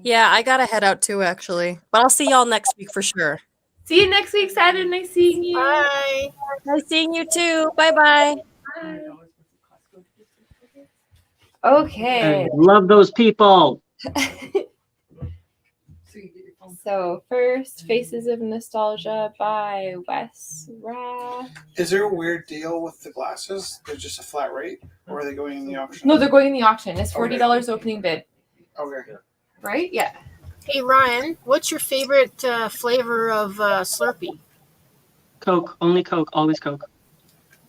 Yeah, I gotta head out too, actually. But I'll see y'all next week for sure. See you next week, Saturday. Nice seeing you. Bye. Nice seeing you too. Bye-bye. Okay. Love those people. So first, Faces of Nostalgia by Wes Rath. Is there a weird deal with the glasses? They're just a flat rate, or are they going in the auction? No, they're going in the auction. It's $40 opening bid. Okay. Right? Yeah. Hey Ryan, what's your favorite flavor of Slurpee? Coke, only Coke, always Coke.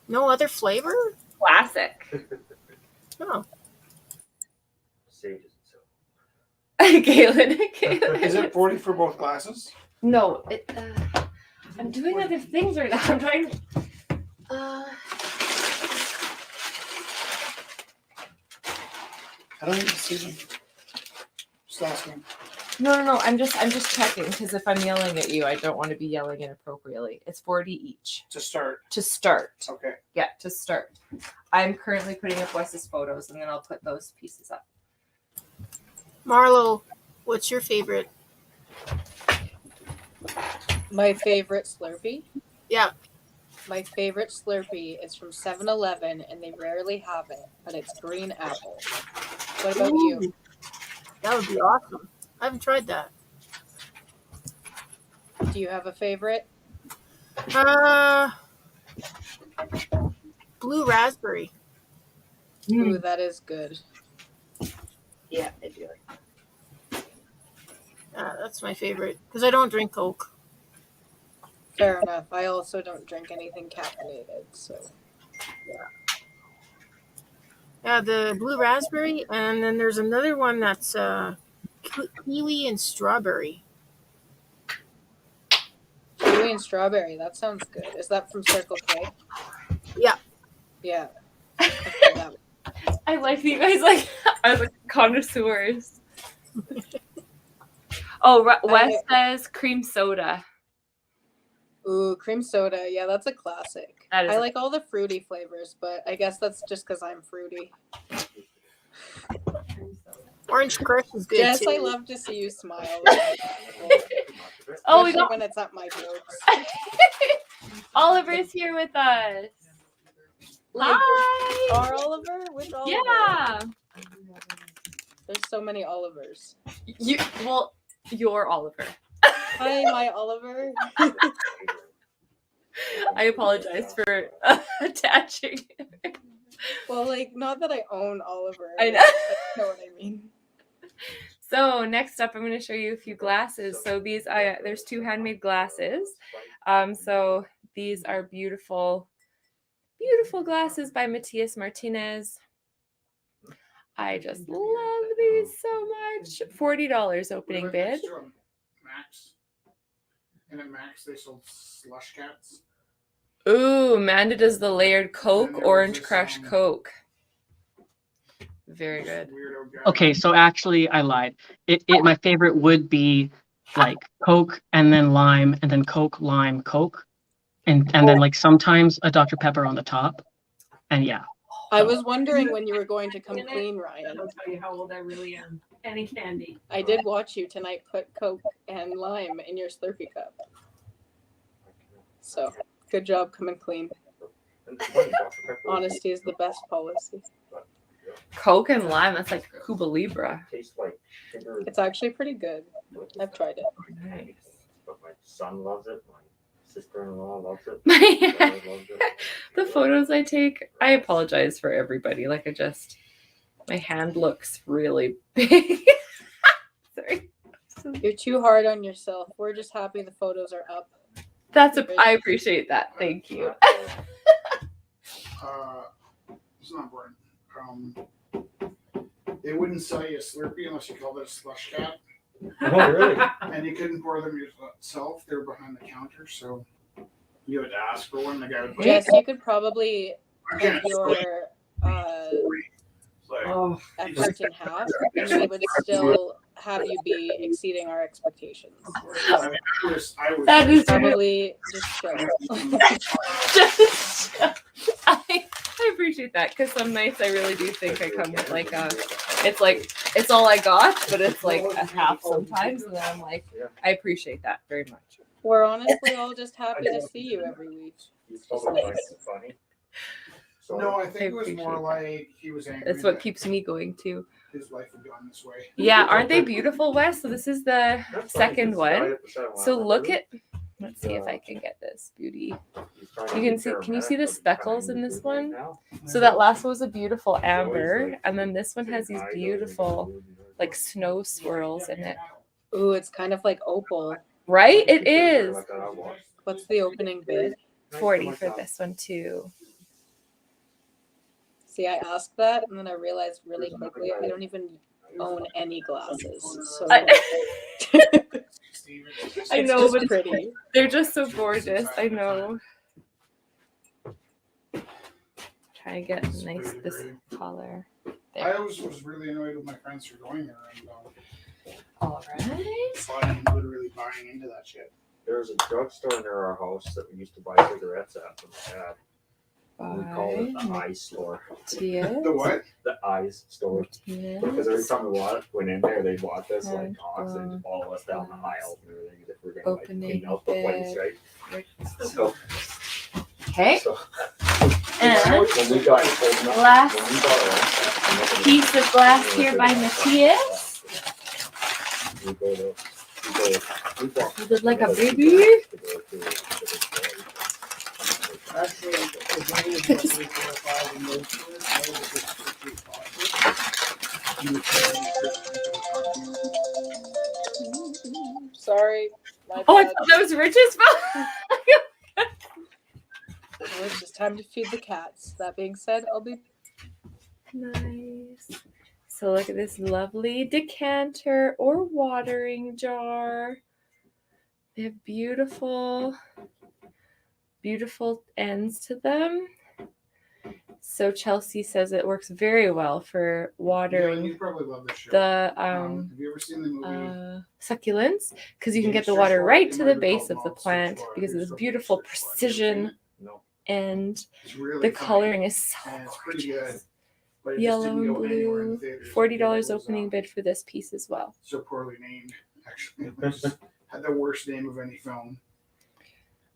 No other flavor? Classic. Oh. Sage isn't so. Galen. Is it 40 for both glasses? No. I'm doing other things right now. I'm trying to. I don't even see them. Just asking. No. I'm just checking because if I'm yelling at you, I don't want to be yelling inappropriately. It's 40 each. To start. To start. Okay. Yeah, to start. I'm currently putting up Wes's photos and then I'll put those pieces up. Marlo, what's your favorite? My favorite Slurpee? Yeah. My favorite Slurpee is from 7-Eleven, and they rarely have it, but it's green apple. What about you? That would be awesome. I haven't tried that. Do you have a favorite? Blue raspberry. Ooh, that is good. Yeah, I do. That's my favorite because I don't drink Coke. Fair enough. I also don't drink anything caffeinated, so Yeah, the blue raspberry, and then there's another one that's kiwi and strawberry. kiwi and strawberry. That sounds good. Is that from Circle K? Yeah. Yeah. Okay, that I like that you guys are the connoisseurs. Oh, Wes says cream soda. Ooh, cream soda. Yeah, that's a classic. That is I like all the fruity flavors, but I guess that's just because I'm fruity. Orange Crush is good Jess, too. I love to see you smile. Oh, we Especially got when it's at my jokes. Oliver's here with us. Hi. Our Oliver? Which Oliver? Yeah. There's so many Olivers. You're Oliver. Hi, my Oliver. I apologize for attaching. Well, not that I own Oliver. I know. You know what I mean. So next up, I'm going to show you a few glasses. So these, there's 2 handmade glasses. So these are beautiful, beautiful glasses by Matias Martinez. I just love these so much. $40 opening bid. Max. And at Max, they sold slush cats. Ooh, Amanda does the layered Coke, Orange Crush Coke. Very good. Okay, so actually I lied. My favorite would be like Coke and then lime and then Coke, lime, Coke. And then like sometimes a Dr. Pepper on the top. And yeah. I was wondering when you were going to come clean, Ryan. I'll tell you how old I really am. Any candy. I did watch you tonight put Coke and lime in your Slurpee cup. So, good job coming clean. Honesty is the best policy. Coke and lime, that's like Cuba Libre. Tastes like sugar. It's actually pretty good. I've tried it. Nice. But my son loves it. My sister-in-law loves it. My brother loves it. The photos I take, I apologize for everybody. My hand looks really big. Sorry. You're too hard on yourself. We're just happy the photos are up. I appreciate that. Thank you. It's not important. They wouldn't sell you a Slurpee unless you called it a slush cat. Oh, really? And you couldn't pour them yourself. They were behind the counter, so you had to ask for one. The guy would put Jess, you could probably Okay. put your effort in half, and we would still have you be exceeding our expectations. I mean, I was That is Probably just show. I appreciate that because some nights I really do think I come with it's all I got, but it's like a half sometimes, and then I'm like, I appreciate that very much. We're honestly all just happy to see you every week. Funny. No, I think it was more like he was angry. That's what that keeps me going too. his life had gone this way. Yeah, aren't they beautiful, Wes? So this is the second one. So look at. Let's see if I can get this beauty. You can see. Can you see the speckles in this one? So that last one was a beautiful amber, and then this one has these beautiful like snow swirls in it. Ooh, it's kind of like opal. Right? It is. Like that, I watched. What's the opening bid? 40 for this one too. See, I asked that and then I realized really quickly I don't even own any glasses. So I it's know, just but pretty. they're just so gorgeous. I know. Try to get nice this color. I always was really annoyed with my friends for going there and All right. buying, literally buying into that shit. There was a drugstore near our house that we used to buy cigarettes at from my dad. We called it the Eyes Store. The what? The Eyes Store. Because every time we went in there, they'd watch us like dogs and follow us down the aisle and everything if we're gonna like clean out the place, right? So, Okay. so And when we got old enough, last when we got old, piece of glass here by Matthias. we go to we bought Is it like a another baby? cigarettes to go to a different store. Actually, the money is what we qualify in those stores. I was just quickly bought it. You would Sorry. My Oh, I bad. thought that was Rich's phone. Well, it's just time to feed the cats. That being said, I'll be Nice. So look at this lovely decanter or watering jar. They have beautiful, beautiful ends to them. So Chelsea says it works very well for watering you probably love this show. the have you ever seen the movie? succulents, because you can get the Gangster water Squad? right It to might the be base called of the Mobster plant Squad. because of It's the from beautiful Gangster Squad. precision No. and It's really the funny. coloring is so And it's pretty gorgeous. good. But it Yellow just didn't and go anywhere in blue. the theaters. $40 It was, opening bid for this piece as well. So poorly named, actually. It just had the worst name of any film.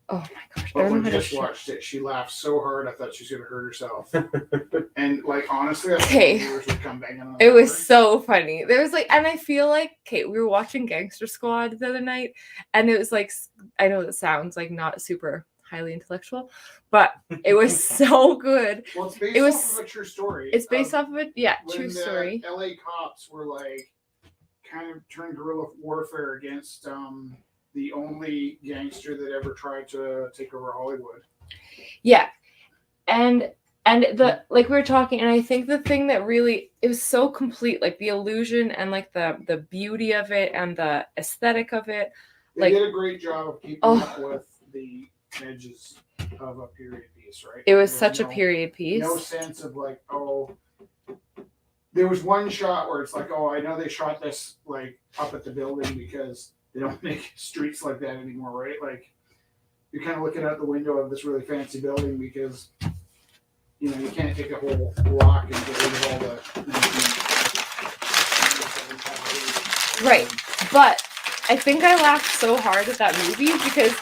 Oh my gosh! I But don't when know how to just show. watched it, she laughed so hard I thought she was gonna hurt herself. And like honestly, I Okay. think the viewers would come banging on It the was door. so funny. There was like, and I feel like, okay, we were watching Gangster Squad the other night, and it was like, I know it sounds like not super highly intellectual, but it was so good. Well, it's based it was- off of a true story. It's based off of it, yeah, when true the story. LA cops were like kind of turned guerrilla warfare against the only gangster that ever tried to take over Hollywood. Yeah, and the like we were talking, and I think the thing that really it was so complete, like the illusion and like the beauty of it and the aesthetic of it. They Like, did a great job of keeping up with the edges of a period piece, right? it was There such a no- period piece. No sense of like, oh, there was one shot where it's like, oh, I know they shot this like up at the building because they don't make streets like that anymore, right? Like you're kind of looking out the window of this really fancy building because you know you can't take a whole block and get rid of all the Right. But I think I laughed so hard at that movie because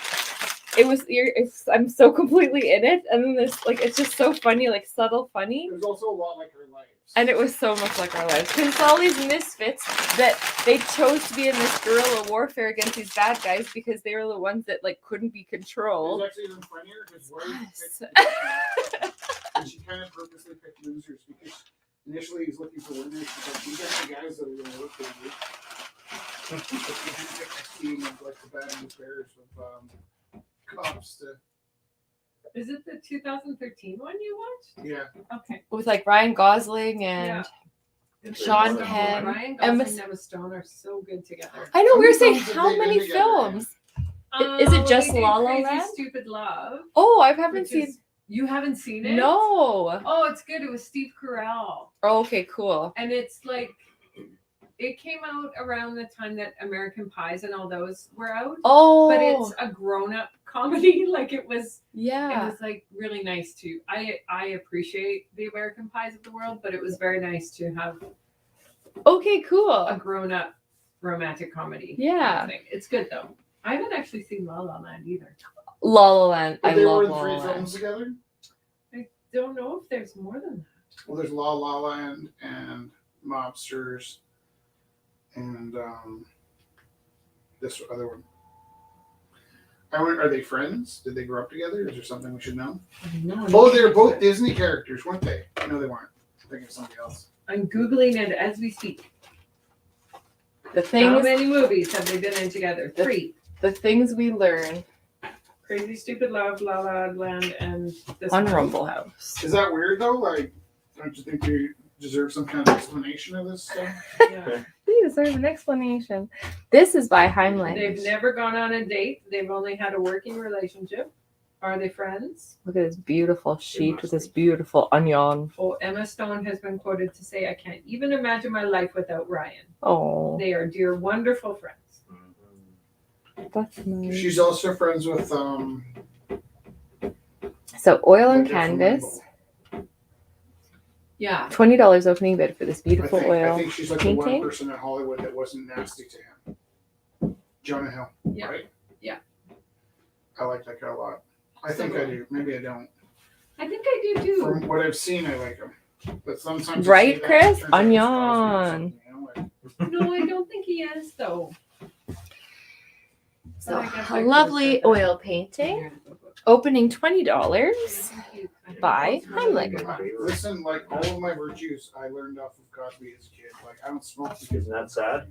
I'm so completely in it, and then there's like it's just so funny, like subtle funny. It was also a lot like her life. And it was so much like our lives. Because it's all these misfits that they chose to be in this guerrilla warfare against these bad guys because they were the ones that like couldn't be It controlled. was actually even funnier because Yes. and she kind of purposely picked losers because initially he's looking for winners. She's like, these are the guys that are going to work for you. But she picked a team of like the bad news bears of cops to, Is it the 2013 one you watched? yeah. Okay. With like Ryan Gosling and Sean Ryan Penn. Ryan Emma- Gosling and Emma Stone are so good together. I know, we were saying films have how they many been together? films? Is it just they did La La Crazy Land? Stupid Love. Oh, I haven't which seen. is- You haven't seen it? No. Oh, it's good. It was Steve Carell. Oh, okay, cool. And it's like, it came out around the time that American Pies and all those were out. Oh, But it's a grown-up comedy. Like it was yeah. like really nice to. I appreciate the American Pies of the world, but it was very nice to have Okay, a cool. grown-up romantic comedy. Yeah. kind of thing. It's good though. I haven't actually seen La La Land either. La La Land. I But they love were in La La 3 Land. films together. I don't know if there's more than that. Well, there's La La Land and Mobsters and this other one. Are they friends? Did they grow up together? Is there something we should know? No, Oh, they were both Disney characters, weren't they? No, they weren't. I'm thinking of somebody else. I'm Googling it as we speak. The How things, many movies have they been in together? 3. the things we learn Crazy Stupid Love, La La Land, and this on one. Rumble House. Is that weird though? Like, don't you think you deserve some kind of explanation of this stuff? Yeah. We deserve an explanation. This is by Heimlich. They've never gone on a date. They've only had a working relationship. Are they friends? Look at this beautiful sheet with this beautiful onion. Oh, Emma Stone has been quoted to say, "I can't even imagine my life without Ryan. Oh, They are dear, wonderful friends." that's nice. She's also friends with So oil on Look at canvas. Yeah. $20 opening bid for this beautiful I oil think she's like the one painting. person in Hollywood that wasn't nasty to him. Jonah Hill, Yeah. right? Yeah. I like that guy a lot. I think I do. Maybe I don't. I think I do too. From what I've seen, I like him. But sometimes Right, you see that, Chris? it turns out he's Onion. Cosby or something, you know, like- No, I don't think he is though. So I guess I a could've lovely said that. oil painting. Opening $20 by Heimlich. Listen, like all of my virtues, I learned off of Cosby as a kid. Like I don't smoke because Isn't that sad?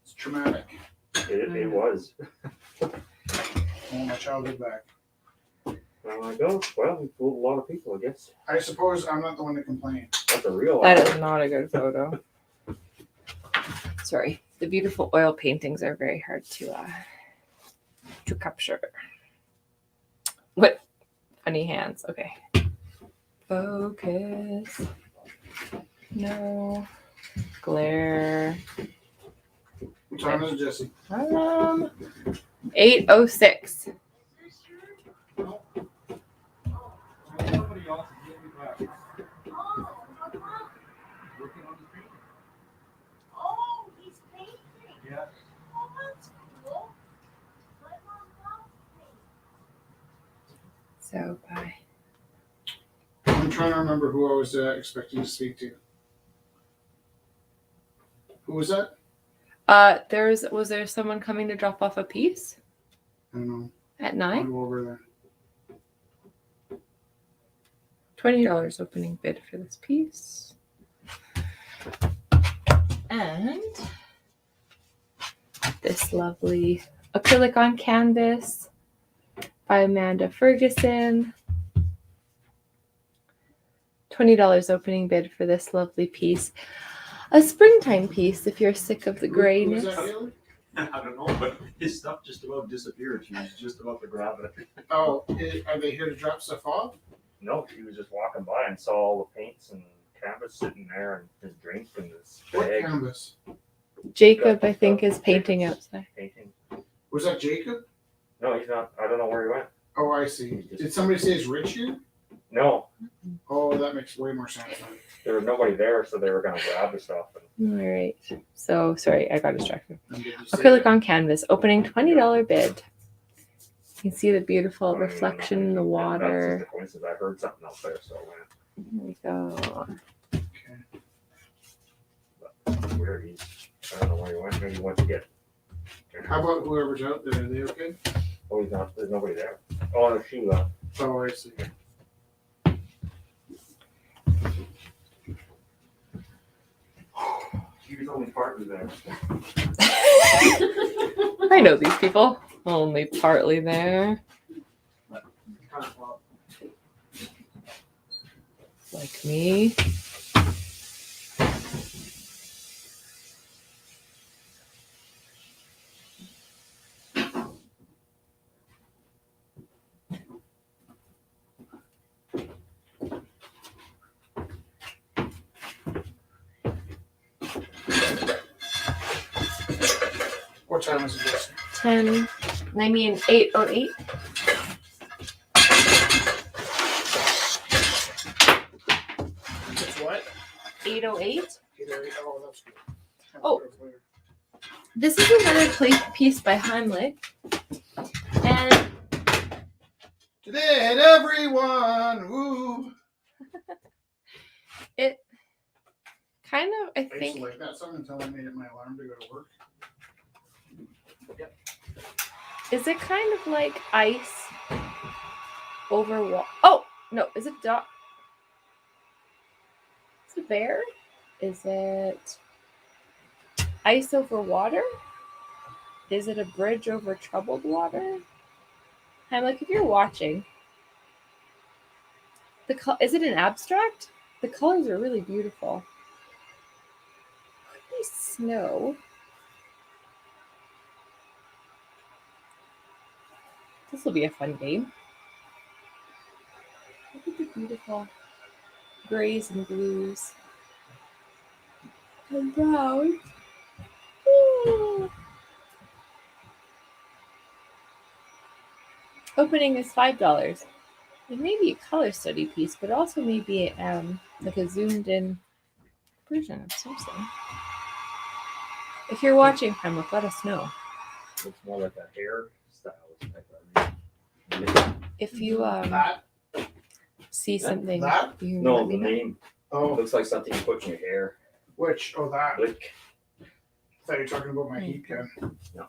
it's traumatic. It was. I want my childhood back. I'm like, oh, well, we fooled a lot of people, I guess. I suppose I'm not the one to complain. That's a real That is not a good photo. Sorry. The beautiful oil paintings are very hard to capture. What funny hands. Okay. Focus. No. Glare. What time is it, Jesse? 8:06. So bye. I'm trying to remember who I was expecting to speak to. Who was that? Was there someone coming to drop off a piece I don't know. at I'll 9? go over there. $20 opening bid for this piece. And this lovely acrylic on canvas by Amanda Ferguson. $20 opening bid for this lovely piece. A springtime piece if you're sick of the Who grayness. was that, Haley? I don't know, but his stuff just about disappeared. She was just about to grab it. Oh, are they here to drop stuff off? No, he was just walking by and saw all the paints and canvas sitting there and his drink and his What bag. canvas? Jacob, I think, is painting outside. Painting. Was that Jacob? No, he's not. I don't know where he went. Oh, I see. Did somebody say it's Rich here? No, Oh, that makes way more sense. Then. there was nobody there, so they were going to grab the stuff. All right. So, sorry, I got distracted. And did you say Acrylic that? on canvas, opening $20 bid. You can see the beautiful reflection in the That's water. just a coincidence. I heard something else there, so I Here we go. went. Where he's, I don't know where he went. Maybe he went to get. How about whoever's out there? Are they okay? Oh, he's not. There's nobody there. Oh, no, she left. Oh, I see. She was only partly there. I know these people. Only partly there. Like me. What time is it, Jesse? 8:08. It's what? 8:08. Oh, that's good. Oh. This is another piece by Heimlich. And Today, everyone. Woo. it kind of, I I used think, to like that song until I made it my alarm to go to work. is it kind of like ice over water? Oh, no, is it dog? Is it bear? Is it Ice over water? Is it a bridge over troubled water? I'm like, if you're watching, is it an abstract? The colors are really beautiful. Could be snow. This will be a fun game. Look at the beautiful grays and blues and browns. Ooh. Opening is $5. It may be a color study piece, but also may be like a zoomed in version of something. If you're watching, Pembroke, let us know. Looks more like a hairstyle type of. If you see something, That? you can No, let me the know. name. Oh, Looks like something you put in your hair. which? Oh, that. Like, I thought you were talking about my heat gun. No.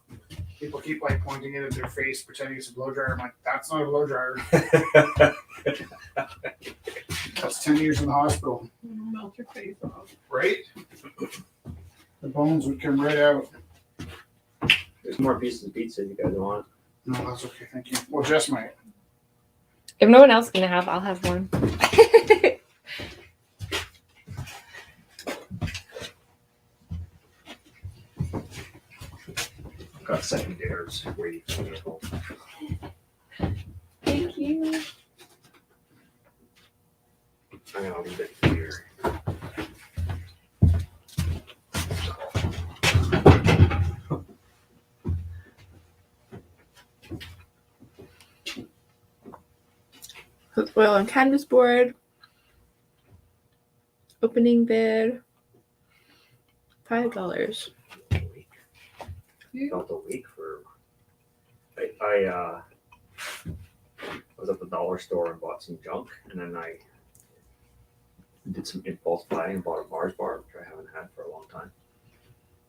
People keep like pointing it at their face, pretending it's a blow dryer. I'm like, that's not a blow dryer. That's 10 years in the hospital. Melt your face off. Right? The bones would come right out. There's more pieces of pizza you guys want. No, that's okay. Thank you. Well, Jess might. If no one else is gonna have, I'll have one. Got secondaries waiting for me at home. Thank you. I'm gonna leave it here. Let's oil on canvas board. Opening bid. $5. Felt a week for. I was at the dollar store and bought some junk, and then I did some impulse buying and bought a Mars bar, which I haven't had for a long time.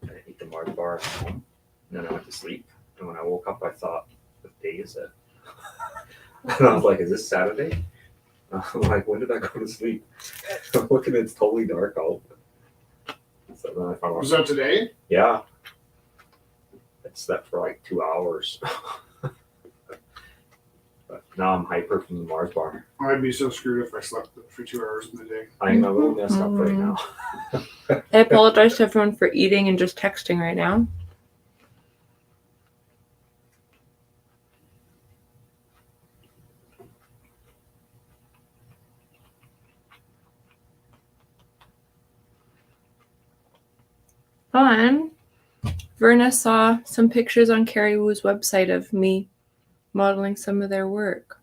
And I ate the Mars bar at home, and then I went to sleep. And when I woke up, I thought, "What day is it?" And I was like, "Is this Saturday?" I'm like, "When did I go to sleep?" I'm looking, it's totally dark out. So then I found out. Was that today? Yeah. I slept for like 2 hours. But now I'm hyper from the Mars bar. I'd be so screwed if I slept for 2 hours in the day. I'm a little messed up right now. I apologize to everyone for eating and just texting right now. Fun. Verna saw some pictures on Carrie Wu's website of me modeling some of their work.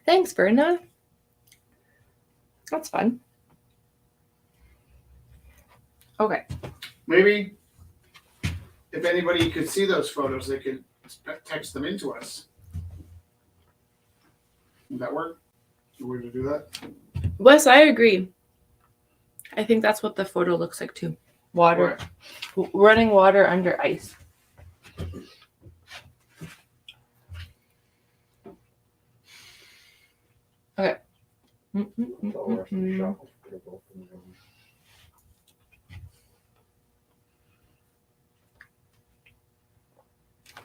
Thanks, Verna. That's fun. Okay. Maybe if anybody could see those photos, they could text them into us. Would that work? A way to do that? Wes, I agree. I think that's what the photo looks like too. Water. Running water under ice. Okay.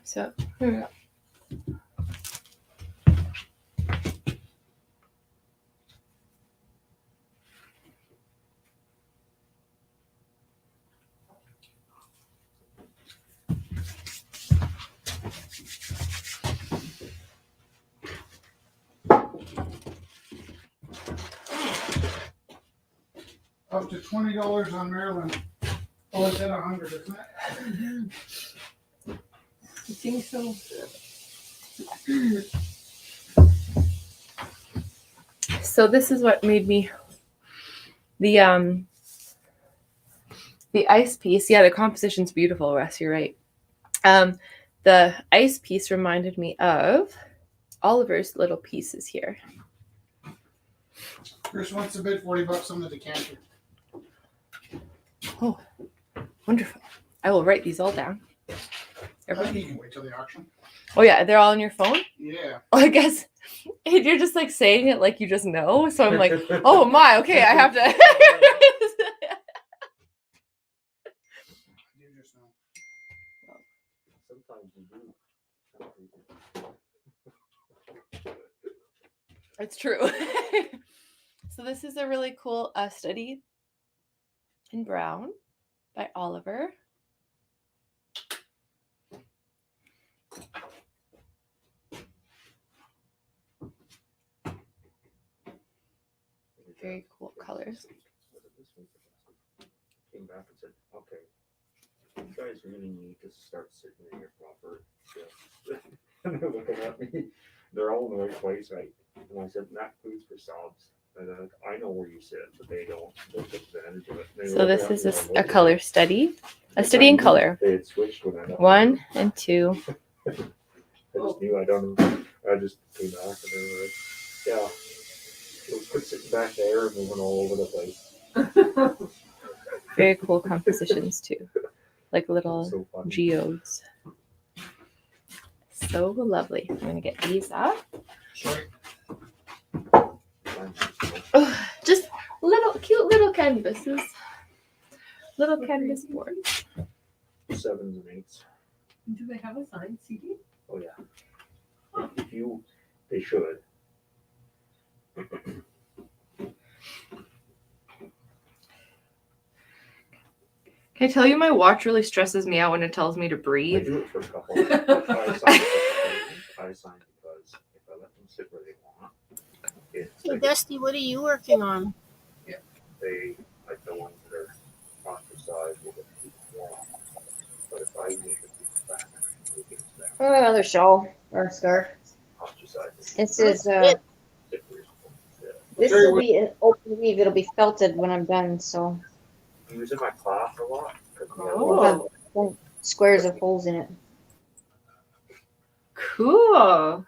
So, here we go. Up to $20 on Maryland. Oh, it's at 100, isn't it? I think so. So this is what made me the ice piece. Yeah, the composition's beautiful, Wes. You're right. The ice piece reminded me of Oliver's little pieces here. Chris wants to bid $40 on the decanter. Oh, wonderful. I will write these all down. I think you can wait till the auction. Oh yeah, they're all on your phone? Yeah. Oh, I guess you're just like saying it like you just know. So I'm like, oh my, okay, I have to. Sometimes you do. It's true. So this is a really cool study in brown by Oliver. Very cool colors. Came back and said, okay, you guys really need to start sitting in your proper shifts. And they're looking at me. They're all in the right place, right? And I said, that food's for sobs. And they're like, I know where you sit, but they don't. They take advantage of it. And they So look this at me is and I a look color at study. them. A study in color. They had switched when I got 1 and 2. I just knew I don't know. I just came back and they were like, yeah. So quit sitting back there and moving all over the place. Very cool compositions too. Like little So funny. geodes. So lovely. I'm gonna get these up. Oh, just little cute little canvases. Little canvas boards. 7s and 8s. Do they have a signed CD? Oh yeah. If you, they should. Can I tell you my watch really stresses me out when it tells me to I breathe? do it for a couple. I sign because if I let them sit where they want, it's Hey, like Dusty, what are you working on? they like the ones that are ostracized will get people warm. But if I make it back, it gets them Another shawl or scarf. ostracized. This is Sit where you're supposed to sit. this will be an open weave. It'll be felted when I'm done. So I use in my class a lot because we have a Oh. lot we'll have squares of holes in it. Cool.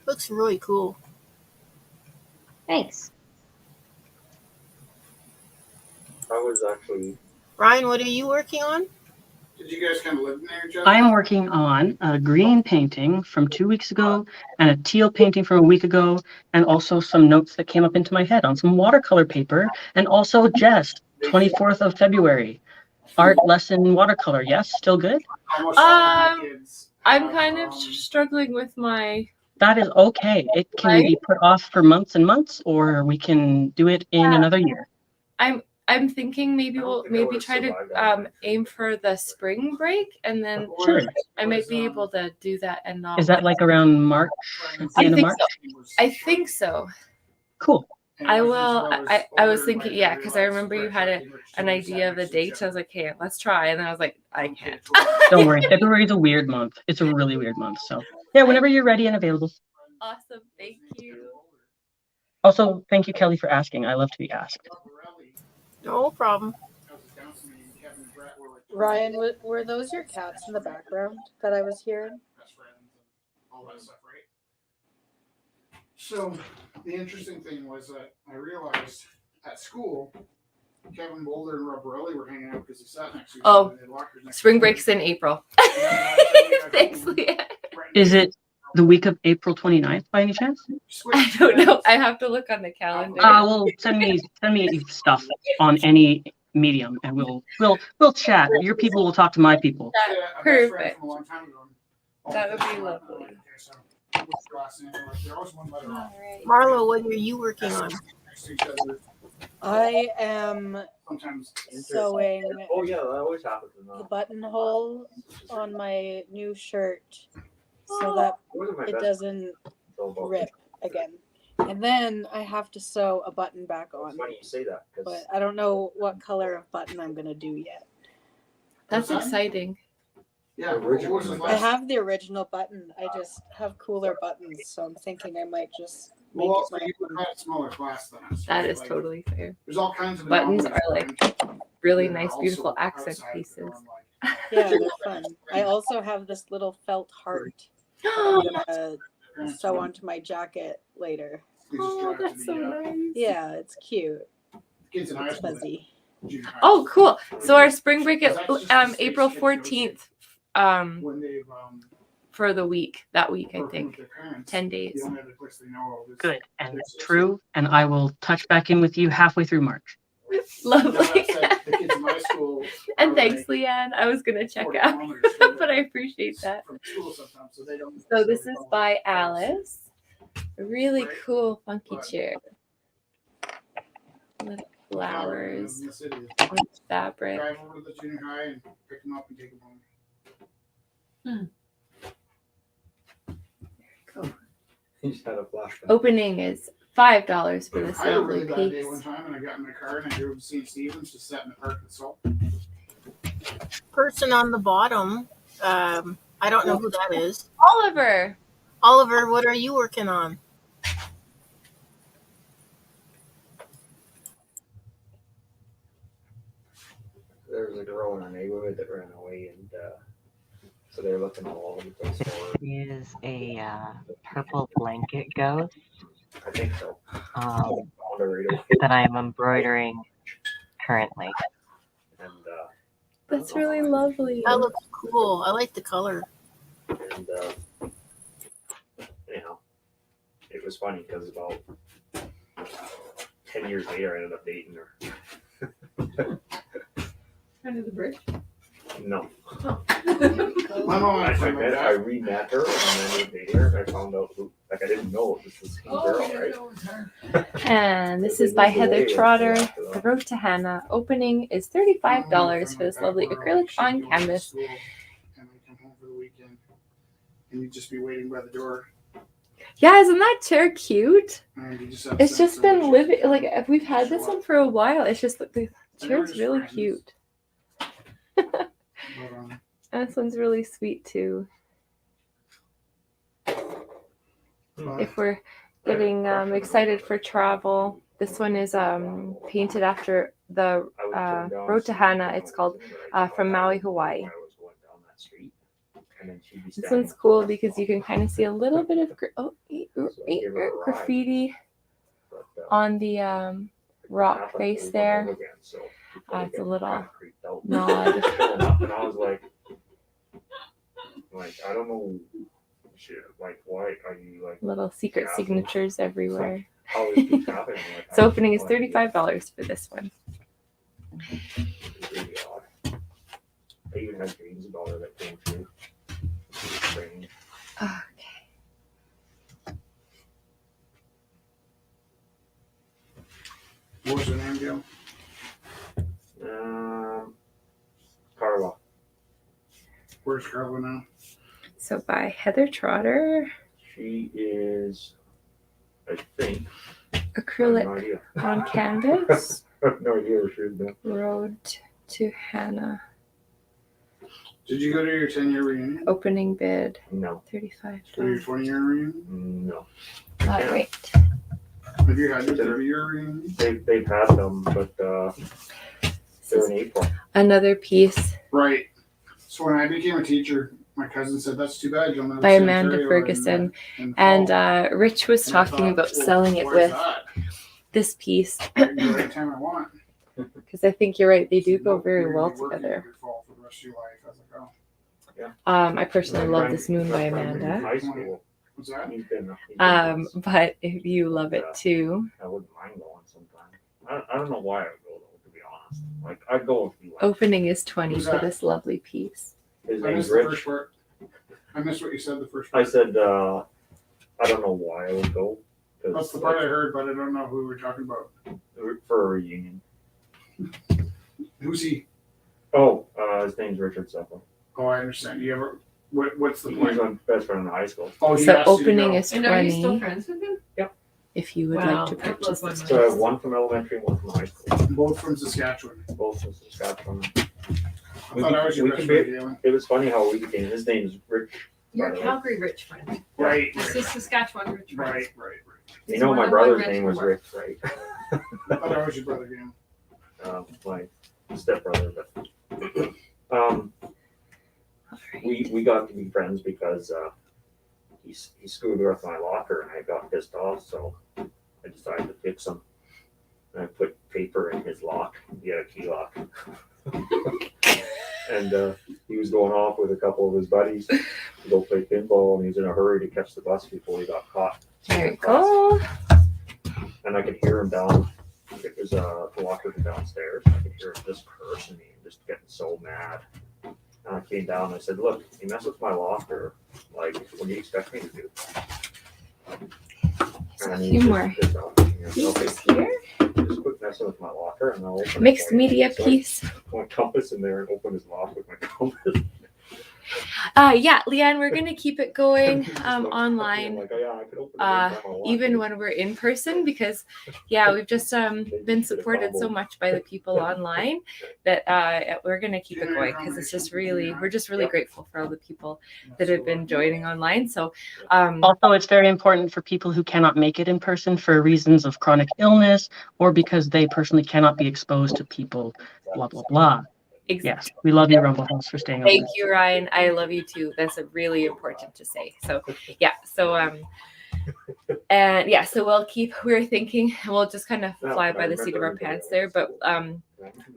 Looks really cool. Thanks. I was actually Ryan, what are you working on? Did you guys kind of live in there, Joe? I am working on a green painting from 2 weeks ago and a teal painting from a week ago, and also some notes that came up into my head on some watercolor paper, and also just 24th of February. Art lesson watercolor. Yes, still good? Almost all of the kids I'm have, kind of struggling with my. That is okay. It can be put off for months and months, or we can do it in another year. I'm thinking maybe I don't we'll think I maybe would've try to survived that. aim for the spring break, and then Sure. I might be able to do that and not. Is that like around March? At the I end of think March? so. I think so. Cool. I will. I was thinking, yeah, because I remember you had an idea of a date. So I was like, hey, let's try, and then I was like, I can't. Don't worry. February is a weird month. It's a really weird month. So yeah, whenever you're ready and available. Awesome. Thank you. Also, thank you, Kelly, for asking. I love to be asked. No problem. Ryan, were those your cats in the background that I was hearing? All that stuff, right? So the interesting thing was that I realized at school, Kevin Boulder and Rob Borelli were hanging out because they sat next to each other. Oh, and they had lockers next to spring each other. break's in April. Yeah, Thanks, Leah. Is it the week of April 29th by any chance? I don't know. I have to look on the calendar. Well, send me stuff on any medium, and we'll chat. Your people will talk to my people. Yeah, a best friend Perfect. from a long time ago. That would be lovely. Okay, so we'll cross in, like, they're always one letter off. Marlo, what are you working on? Next to each other. I am Sometimes sewing Oh yeah, that always happens in the that. buttonhole on my new shirt so that it doesn't rip again. And then I have to sew a button back It's on. funny you say that because But I don't know what color of button I'm gonna do yet. That's exciting. yeah, Original what was his I last- have the original button. I just have cooler buttons, so I'm thinking I might just make Well, it also, my you own. had a smaller class than us. That right? is Like, totally fair. There's all kinds of Buttons anomalies are like around really that are nice, also beautiful accent outside of pieces. their own, like, Yeah, they're fun. I also have this little felt heart that I'm gonna parents sew want- onto my jacket later. they just Oh, drive to that's the, so nice. Yeah, it's cute. kids in high It's school. fuzzy. junior high Oh, school, cool. So our spring break is That's just the April state 14th. when they've For the week. That week, I broken think. with their parents, 10 the days. only other place they know of is Good and their true, and I will touch back in with you halfway through March. sister. Now, Lovely. that said, the kids in my school. And are thanks, like Leanne. I was gonna check 40 out, kilometers from but I appreciate that. from school sometimes, so they don't. So this is by Alice. A really cool funky But- chair. Little flowers, In the city. much fabric. Drive over to the junior high and pick them up and take them home. You just had a flashback. Opening is $5 for this I had a lovely really bad day piece. one time, and I got in my car and I drove to St. Stephen's to sit in the park and salt. Person on the bottom. I don't know who that is. Oliver. Oliver, what are you working on? There was a girl in our neighborhood that ran away, and so they're looking all over the place for her. Is a purple blanket ghost I think so. um, Found her right away. that I am embroidering currently. And That's really lovely. That looks cool. I like the color. and anyhow, it was funny because about 10 years later, I ended up dating her. Under the bridge. No, My mom I and my met, dad. I re-met her and then ended up dating her. And I found out who, like, I didn't know it was the same girl, right? And this is by Heather Trotter. The Road to Hannah. Opening is $35 for this lovely acrylic on canvas. And I come home for the weekend, and you'd just be waiting by the door. Yeah, isn't that chair cute? And you just have It's sense just of been what living, you- like, we've had this one for a while. It's just, the were chair's just really friends. cute. But, And this one's really sweet too. If we're getting excited for travel, this one is painted after the Road to Hannah. It's called From Maui, Hawaii. This one's cool because you can kind of see a little bit of graffiti on the rock face there. It's a little nod. And I was like, I don't know, shit, like, why are you like Little secret Yeah. signatures everywhere. how this keeps happening? Like, Its opening is $35 for this one. It's really odd. I even had dreams about her that came true. Strange. what was her name, Joe? Carla. Where's Carla now? So by Heather Trotter, She is, I think, I have no acrylic idea. on canvas, I have no idea where she is now. Road to Hannah. Did you go to your 10-year reunion? Opening bid No, 35. Go to your 20-year reunion? no. All right. Have you had your 30-year reunion? They've had them, but they're in April. Another piece Right. So when I became a teacher, my cousin said, "That's too bad, you'll never by see Amanda Ontario Ferguson. in the And fall." Rich was And I talking thought, about well, selling it where's with that? this piece I can go anytime I want. because I think you're right. They do go Nope, very you're well gonna be working together. every fall for the rest of your life. I was like, oh, I personally love This Moon by Amanda. High school. what's that? He's been But if you love it too, I wouldn't mind going sometime. I don't know why I would go though, to be honest. Like I'd go if you went. opening is 20 Who's for that? this lovely piece. His I name's missed the first Rich. part. I missed what you said the first I part. said I don't know why I would go. 'Cause, That's the part I like, heard, but I don't know who we're talking about. for a reunion. Who's he? Oh, his name's Richard Sepple. Oh, I understand. You ever? What's the He point? was my best friend in high school. Oh, he So asked you to opening go. is And are you still 20 friends with him? if you would Wow, like to that purchase blows this. my So I mind. have one from elementary, one from high school, Both from Saskatchewan. both from Saskatchewan. I thought I was your We best can friend, be- Galen. It was funny how we became. His name's Rich. You're by a the way. Calgary rich friend. Right. This is Saskatchewan rich friend. Right. You He's know more my than brother's one name was rich Rich, right? I thought I was your brother, Galen. My stepbrother, but we got to be friends because he screwed with my locker and I got pissed off, so I decided to fix him. And I put paper in his lock. He had a key lock. And he was going off with a couple of his buddies to go play pinball, and he was in a hurry to catch the bus before he got caught. Very cool. And I could hear him down it was the locker was downstairs. I could hear this cursing me and just getting so mad. And I came down and I said, "Look, you mess with my locker. Like, what do you expect me to do?" So a And few he more just, pieces here. just quit messing with my locker, and I'll open Mixed it for you." media So piece. I put my compass in there and open his lock with my compass. Yeah, Leanne, we're gonna keep it going online. Like, oh, yeah, I could open it anytime I want. Even when we're in person, because we've just been supported so much by the people online that we're gonna keep it going, because it's just really, we're just really grateful for all the people that have been joining online. So Also, it's very important for people who cannot make it in person for reasons of chronic illness or because they personally cannot be exposed to people, blah, blah, blah. Yes, we love you, Rumble House, for staying open. thank you, Ryan. I love you too. That's really important to say. So so we'll keep, we're thinking, we'll just kind of fly by the seat of our pants there. But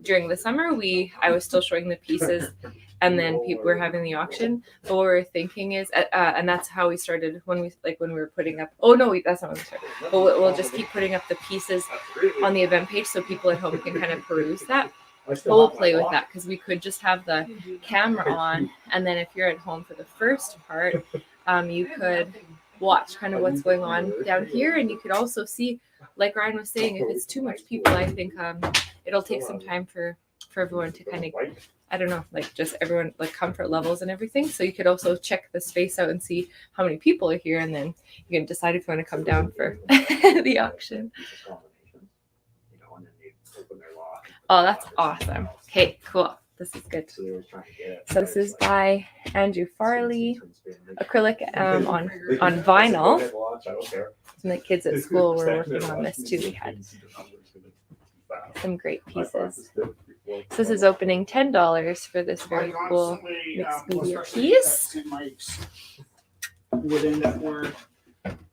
during the summer, I was still showing the pieces, and then people were having the auction. But what we're thinking is, and that's how we started when we were putting up. Oh no, that's not when we started. But we'll just keep putting up the pieces on the event page so people at home can kind of peruse that. We'll play with that, because we could just have the camera on, and then if you're at home for the first part, you could watch kind of what's going on down here, and you could also see, like Ryan was saying, if it's too much people, I think it'll take some time for everyone to kind of, I don't know, like just everyone, like comfort levels and everything. So you could also check the space out and see how many people are here, and then you can decide if you want to come down for the auction. Oh, that's awesome. Okay, cool. This is good. So this is by Andrew Farley, acrylic on vinyl. And the kids at school were working on this too. We had some great pieces. So this is opening $10 for this very cool mixed media piece. Would end up where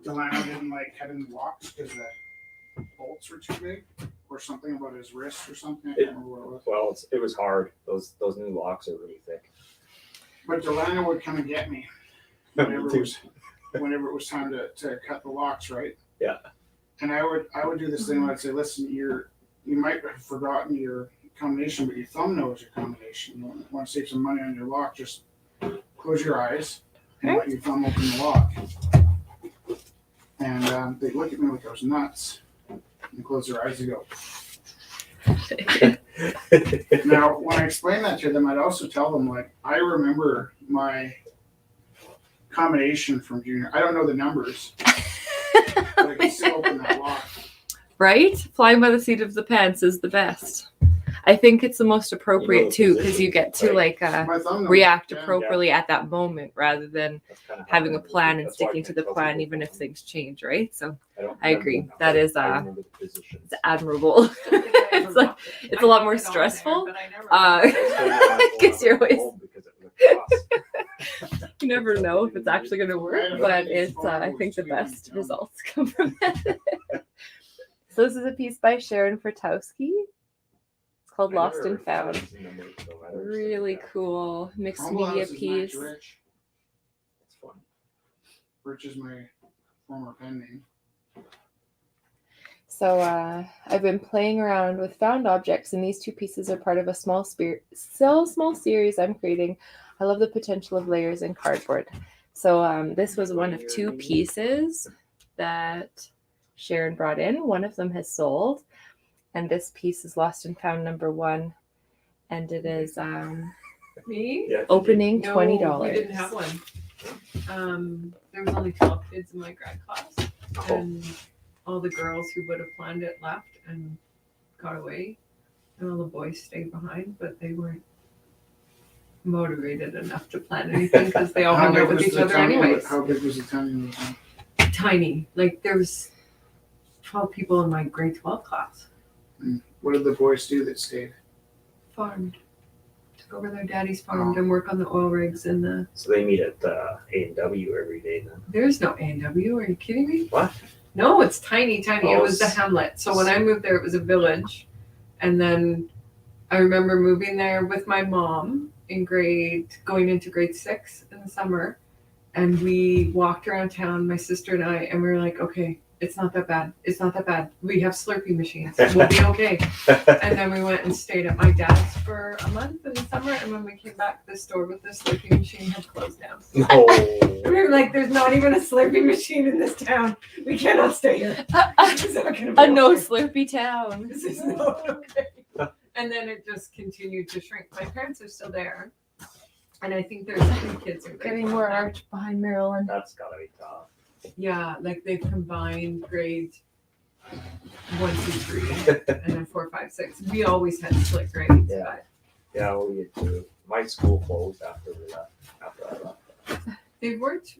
Delano didn't like having the locks because the bolts were too big, or something about his wrist or something. I can't remember what it was. Well, it was hard. Those new locks are really thick. But Delano would come and get me whenever it was time to cut the locks, right? Yeah. And I would do this thing where I'd say, listen, you might have forgotten your combination, but your thumb knows your combination. You want to save some money on your lock, just close your eyes and let your thumb open the lock. And they'd look at me like I was nuts and close their eyes and go. Now, when I explain that to them, I'd also tell them, like, I remember my combination from junior. I don't know the numbers, but I can still open that lock. Right? Flying by the seat of the pants is the best. I think it's the most appropriate too, because you get to react appropriately at that moment rather than having a plan and sticking to the plan even if things change, right? So I agree. That is it's admirable. it's a lot more stressful because you're always you never know if it's actually going to work, but it's I think the best results come from it. So this is a piece by Sharon Fertowski. It's called Lost and Found. Really cool mixed media piece. Rich is my former pen name. So I've been playing around with found objects, and these two pieces are part of a small series I'm creating. I love the potential of layers in cardboard. So this was one of two pieces that Sharon brought in. One of them has sold, and this piece is Lost and Found #1, and it is opening $20. No, we didn't have one. There was only 12 kids in my grad class, and all the girls who would have planned it left and got away, and all the boys stayed behind, but they weren't motivated enough to plan anything because they all hung out with each other anyways. How big was the tiny? Tiny. Like there was 12 people in my grade 12 class. What did the boys do that stayed? Farmed. Took over their daddy's farm and work on the oil rigs and the... So they meet at A&W every day then? There's no A&W. Are you kidding me? What? No, it's tiny. Oh, it was the hamlet. So when I moved there, it was a village. And then I remember moving there with my mom going into grade 6 in the summer. And we walked around town, my sister and I, and we were like, okay, It's not that bad. It's not that bad. We have Slurpee machines. We'll be okay. And then we went and stayed at my dad's for a month in the summer. And when we came back, the store with the Slurpee machine had closed down. No. We were like, there's not even a Slurpee machine in this town. We cannot stay here. It's not gonna be A no okay. Slurpee town. This is not okay. And then it just continued to shrink. My parents are still there. And I think there's 3 kids in grade Getting 1 more now. arch behind Maryland. That's gotta be tough. Yeah, like they've combined grade 1, 2, 3, and then 4, 5, 6. We always had split grades, Yeah. but Yeah, we did too. My school closed after we left. After I left. they worked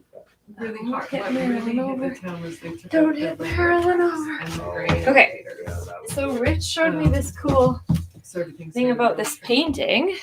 really Don't hard. hit What Marilyn really hit over. the town was they took Don't out the hit language Marilyn course over. and the Oh, grade Okay. Yeah, elevators, that was So Rich showed me this cool sort of things thing they about really this tried. painting.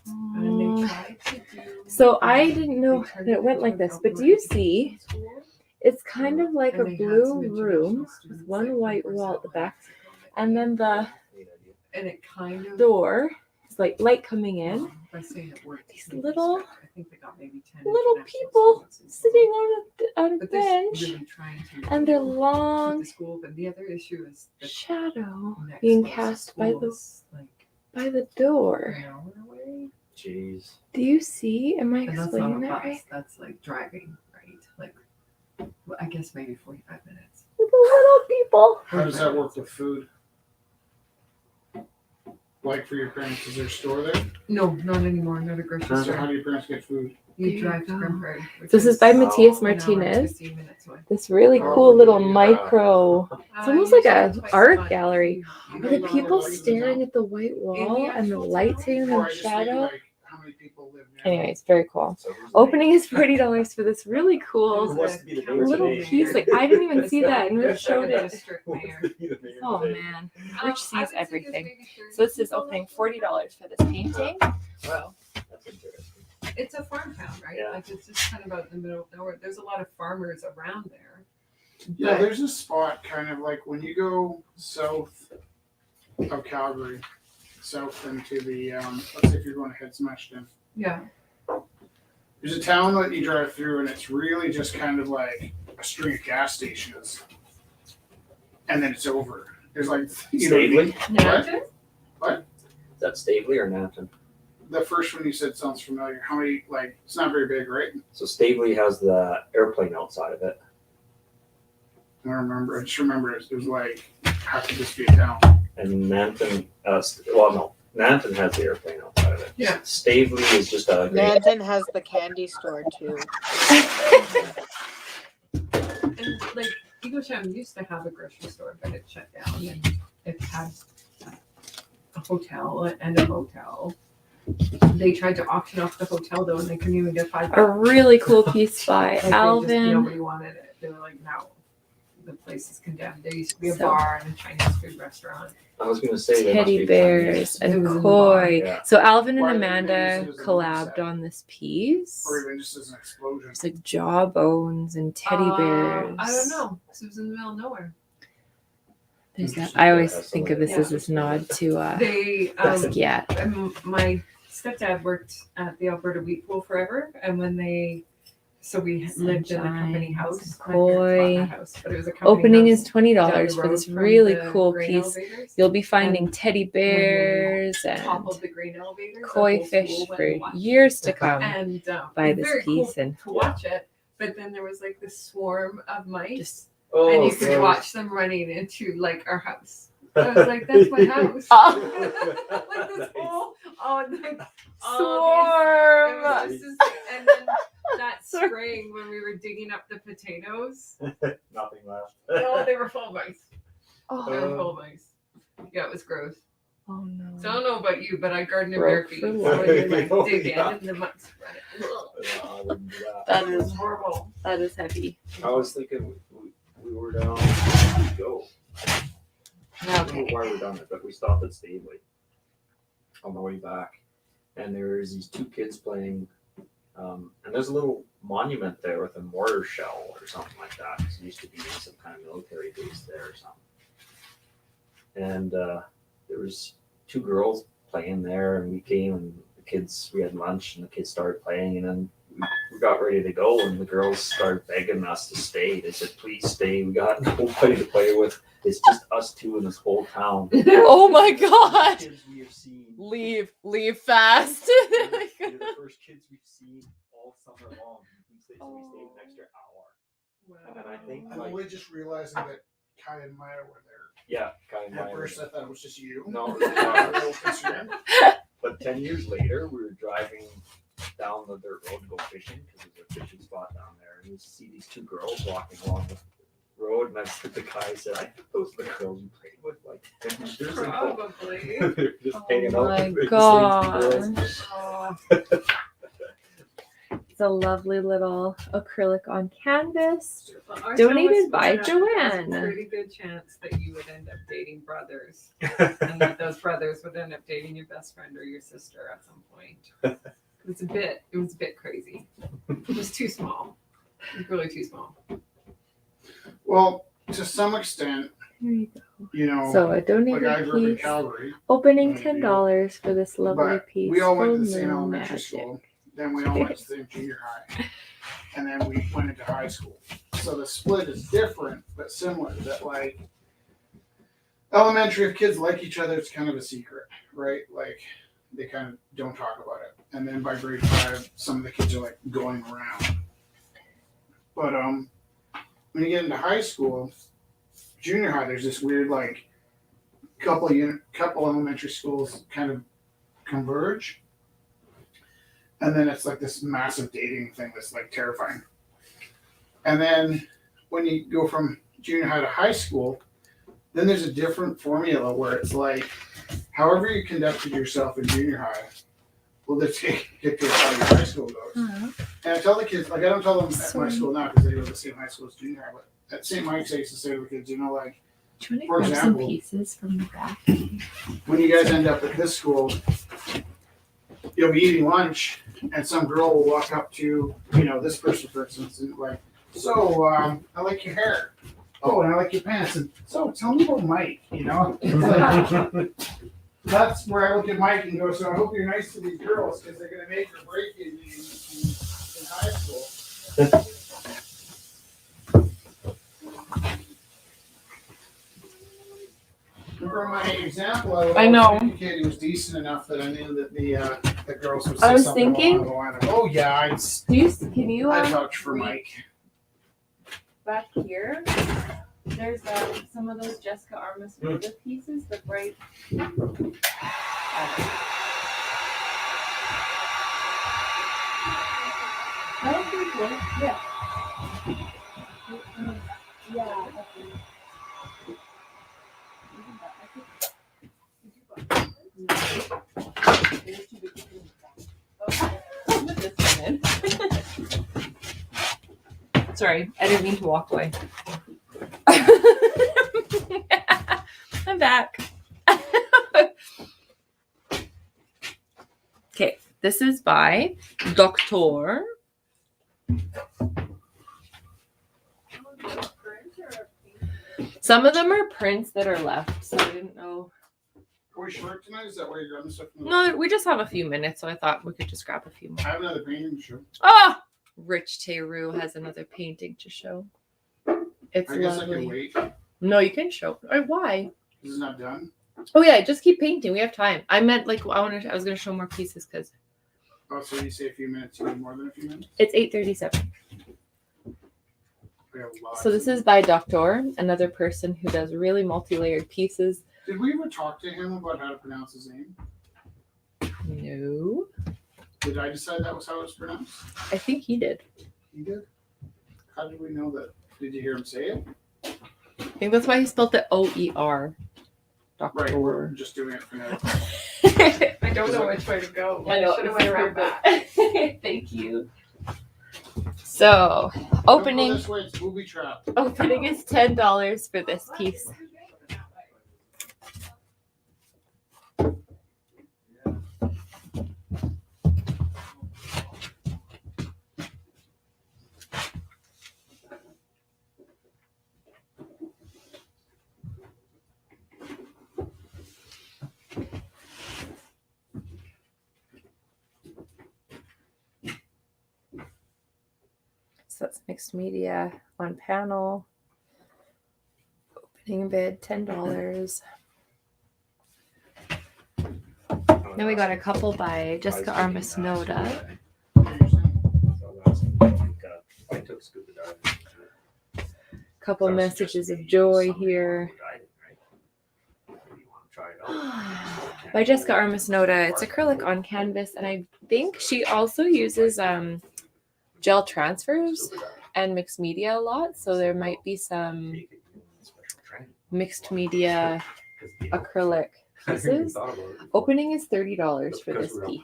And they tried to do, So I didn't know they turned that it went into like an this, but outdoor do you education see? school. It's kind of like And a they had blue some international room with students one that white were wall at the South back, Mexico that and then the neat idea. and it kind of door is like light coming in. by saying it worked, These maybe little- I think they got maybe 10 Little international people students in sitting total. on a But they're bench, really trying to and their keep long the school. But the other issue is the shadow next being closest cast by school the is, like door. an hour away. Jeez. Do you see? Am I And that's not a explaining that bus. right? That's like driving, right? Like, well, I guess maybe 45 minutes. The little people. How does that work with food? Like for your parents, is there a store there? No, not anymore. Not a grocery So how store. do your parents get food? You There drive you to go. Grim Prairie. which This is by Oh, Matthias an hour and Martinez. 15 minutes away. This really Oh, cool little yeah. micro. It's almost You like saw a it twice art month. gallery. You Are the go people along. staring at the white wall and the lights hitting Or the I just think shadow? like how many people live near? Anyways, very cool. So who's Opening is $40 for this really Who cool wants to be the Little mayor little today? piece. Like I didn't even It's see the- that, and Rich it's showed the it. district Who wants mayor. to be the mayor Oh today? man, I Rich would sees say there's everything. maybe 30 So this is people opening there. $40 for this painting. Wow, that's interesting. It's a farm town, right? Yeah. Like it's just kind of out in the middle of nowhere. There's a lot of farmers around there. Yeah, But- there's a spot kind of like when you go south of Calgary, south into the let's say if you're going to head Smashton. Yeah. There's a town that you drive through and it's really just kind of like a string of gas stations. And then it's over. There's like Stavely? Nanton? Is that Stavely or Nanton? The first one you said sounds familiar. How many like it's not very big, right? So Stavely has the airplane outside of it. I don't remember. I just remember it was like how could this be a town? And Nanton, Nanton has the airplane outside of it. Yeah. Stavely is just a Manton has the candy store too. And like Eaglesham used to have a grocery store, but it shut down and it had a hotel and a motel. They tried to auction off the hotel though, and they couldn't even get $5. A really cool piece by Like, they just- Alvin. nobody wanted it. They were like, no, the place is condemned. There used to be a So- bar and a Chinese food restaurant. I was gonna say there must Teddy be bears It and was in the koi. bar, yeah. So Alvin and Why didn't they Amanda use it as a collabed set? on this piece. Or even just as an explosion. It's like jawbones and teddy bears. I don't know. This was in the middle of nowhere. There's that. Interesting. I always That's think of this Yeah. as this nod to They Basquiat. my stepdad worked at the Alberta Wheat Pool forever, and when we lived in the company Sunshine, house. some My parents bought koi. that house, but it was a company Opening house is $20 down the for road this from really the cool grain piece. elevators. You'll be finding And teddy when bears Top and of the grain elevators, the koi whole fish school went for and watched years to come and by it's this very piece. cool And to watch it. But then there was like this swarm of mice, just Oh, and you could gross. watch them running into like our house. I was like, that's my house. Like this whole, like, swarm. it was just and then that spring when we were digging up the potatoes, Nothing left. oh, they were full of mice. Oh, They were full of mice. Yeah, it was gross. oh no. So I don't know about you, but I garden in Broke bare feet. for So life. when you like Oh, dig yeah. in and the mice run it. Ugh. I wouldn't do that. That It was is horrible. that is heavy. I was thinking we were down. Where did we go? I don't know Okay. why we're done it, but we stopped at Stavely on the way back, and there's these two kids playing. And there's a little monument there with a mortar shell or something like that. 'Cause it used to be some kind of military base there or something. And there was two girls playing there, and we came and we had lunch, and the kids started playing, and then we got ready to go, and the girls started begging us to stay. They said, "Please stay. We got nobody to play with. It's just us two in this whole town." Oh my god! Kids we have seen. Leave fast. They're the first kids we've seen all summer long. We stayed an extra hour. And I think I'm only just realizing that Kai and Maya were there. yeah, kind At of. first, I thought it was just you. No, I was a little concerned. but 10 years later, we were driving down the dirt road to go fishing because there's a fishing spot down there, and we see these two girls walking along the road, and I said to the guy, I said, "I think those are the girls you played with like 10 years ago." Probably. They're just hanging out my with the same two gosh. girls. It's a lovely little acrylic on canvas. Well, our Donated show by was Joanne. a pretty good chance that you would end up dating brothers, and that those brothers would end up dating your best friend or your sister at some point. It was a bit crazy. It was too small. It was really too small. Well, to some extent, There you go. you know, So a like I donated grew up in piece. Calgary, Opening Maybe. $10 for this lovely but piece. we all went to Full the same moon elementary magic. school. Then we all went to the same junior high. And then we went into high school. So the split is different, but similar. That like elementary, if kids like each other, it's kind of a secret, right? Like they kind of don't talk about it. And then by grade 5, some of the kids are like going around. But when you get into high school, junior high, there's this weird like couple elementary schools kind of converge. And then it's like this massive dating thing that's like terrifying. And then when you go from junior high to high school, then there's a different formula where it's like, however you conducted yourself in junior high will dictate how your high school goes. And I tell the kids, like I don't tell them at my school now because they go to the same high school as junior high, but at St. Mike's I used to say to the kids, you know, like, Do you want For to grab some example, pieces from the back? when you guys end up at this school, you'll be eating lunch and some girl will walk up to, you know, this person, for instance, and like, so I like your hair. Oh, and I like your pants. And so tell me about Mike, you know? It's like, that's where I look at Mike and go, so I hope you're nice to these girls because they're going to make or break you in high school. For my example, I know. The kid was decent enough that I knew that the girls would say I was something thinking- along the line of, "Oh yeah, I'd Can you vouch for read Mike." back here? There's some of those Jessica Armas Yoga pieces, the bright. That was pretty cool. Yeah. Yeah. Sorry, I didn't mean to walk away. I'm back. Okay, this is by Doctor. Some of them are prints that are left, so I didn't know. Are we short tonight? Is that why you're grabbing stuff from the No, we just have a few minutes, so I thought we could just grab a few more. I have another painting to show. Ah! Rich Teru has another painting to show. It's I guess lovely. I can wait. No, you can show. Why? This is not done. Oh yeah, just keep painting. We have time. I meant like I was gonna show more pieces because Oh, so you say a few minutes, you need more than a few minutes? it's 8:37. We have lots. So this is by Doctor, another person who does really multi-layered pieces. Did we ever talk to him about how to pronounce his name? No, Did I decide that was how it was pronounced? I think he did. He did. How did we know that? Did you hear him say it? I think that's why he spelled it OER. Right, we're Doctor. just doing it for now. I don't know which way to go. I know. Should have went around back. Thank you. So, opening Don't go this way, it's booby trap. opening is $10 for this piece. So that's mixed media on panel. Opening bid $10. Then we got a couple by Jessica Armas Noda. I took scuba diving. Couple messages of joy here. By Jessica Armas Noda. It's acrylic on canvas, and I think she also uses gel transfers and mixed media a lot. So there might be some mixed media acrylic pieces. Opening is $30 for this piece.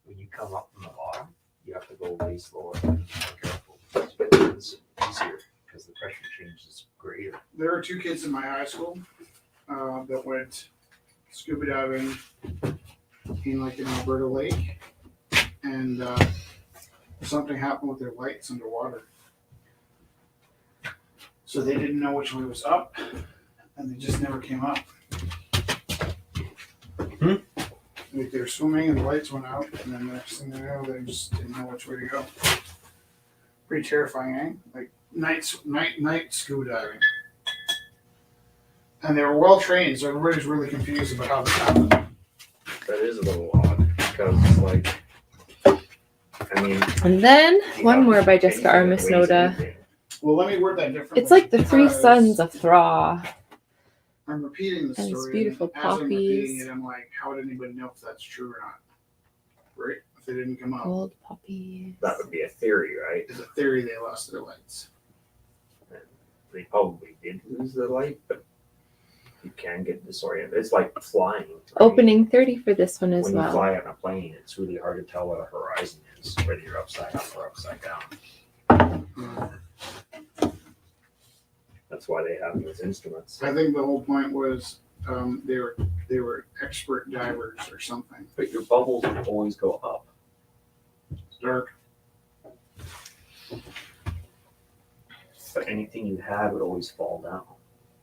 When you come up from the bottom, you have to go way slower. Be careful. It's easier because the pressure change is greater. There are 2 kids in my high school that went scuba diving in like an Alberta lake, and something happened with their lights underwater. So they didn't know which way was up, and they just never came up. Like they were swimming and the lights went out, and then the next thing they know, they just didn't know which way to go. Pretty terrifying, eh? Like night scuba diving. And they were well trained, so everybody's really confused about how this happened. That is a little odd because, like, I mean. And then one more by Jessica Armas Noda. Well, let me word that differently. It's like the 3 sons of Thra. I'm repeating the And story. it's beautiful and as I'm repeating poppies. it, I'm like, how would anybody know if that's true or not? Right? If they didn't come up. Gold poppies. That would be a theory, right? It's a theory they lost their lights. They probably did lose their light, but you can get disoriented. It's like flying. Right? Opening 30 for this one as when you well. fly on a plane, it's really hard to tell what a horizon is, whether you're upside up or upside down. That's why they have those instruments. I think the whole point was they were expert divers or something. But your bubbles will always go up. It's dark. But anything you had would always fall down.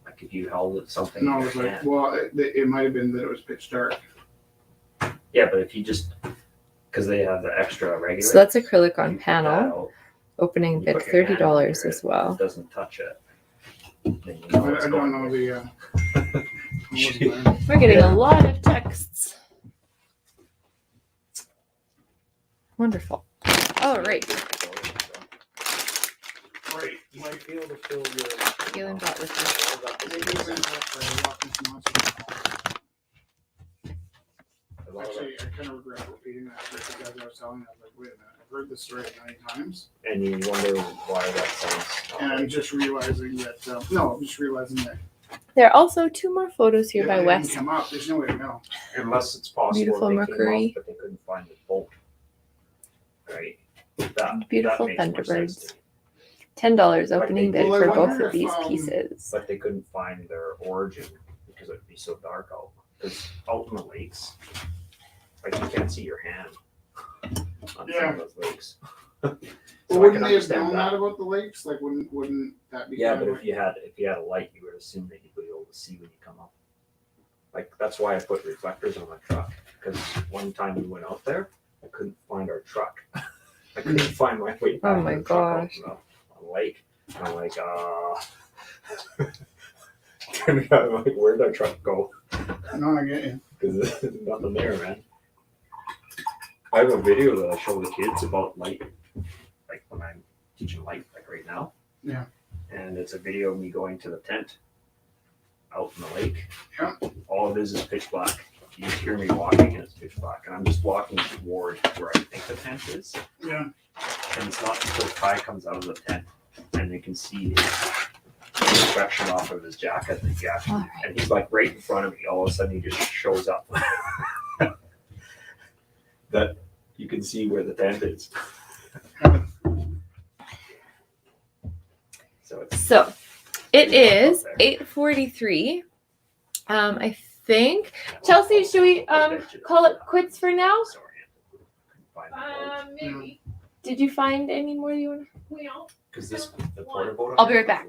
Like if you held it something. No, in it your was like, hand. well, it might have been that it was pitch dark. Yeah, but if you just, because they have the extra regular. So that's acrylic on you put that panel. out, Opening you bid put your hand under $30 it, as well. It doesn't touch it. Then you know it's I going don't know there. the. We're getting a lot of texts. Wonderful. All right. Right. You might be able to fill your. Galen brought with Actually, I kind of regret repeating that because I was telling you, I was like, wait a minute, I've heard this story many times. And you wonder why that sounds. And I'm just realizing that, I'm just realizing that. There are also 2 more photos here if by they Wes. didn't come up, there's no way to know. Unless it's possible. Beautiful they Mercury. Came up, but they couldn't find the bolt. Right? That, Beautiful that makes more sense Thunderbirds. to me. $10 opening bid Well, I for both wonder of these if, pieces. But they couldn't find their origin because it'd be so dark out. Because out in the lakes, like you can't see your hand on some of those lakes. So Well, I wouldn't can they have understand known that. that about the lakes? Like, wouldn't that be? Yeah, kind but of if you had a light, you would assume that you'd be able to see when you come up. Like that's why I put reflectors on my truck. Because one time we went out there, I couldn't find our truck. I couldn't find my way back. Oh my to the truck gosh. on the lake. And I'm like, I'm like, where'd our truck go? No, I get you. Because there's nothing there, man. I have a video that I show the kids about light, like when I'm teaching light, like right now. Yeah. And it's a video of me going to the tent out in the lake. Yeah. All it is pitch black. You just hear me walking and it's pitch black. And I'm just walking toward where I think the tent is. Yeah. And it's not until Kai comes out of the tent and you can see his reflection off of his jacket. And he's like right in front of me. All of a sudden he just shows up. That you can see where the tent is. So it is 8:43. I think Chelsea, should we call it quits for now? Maybe. Did you find any more you want? Well, Because the porta boat. I'll be right back.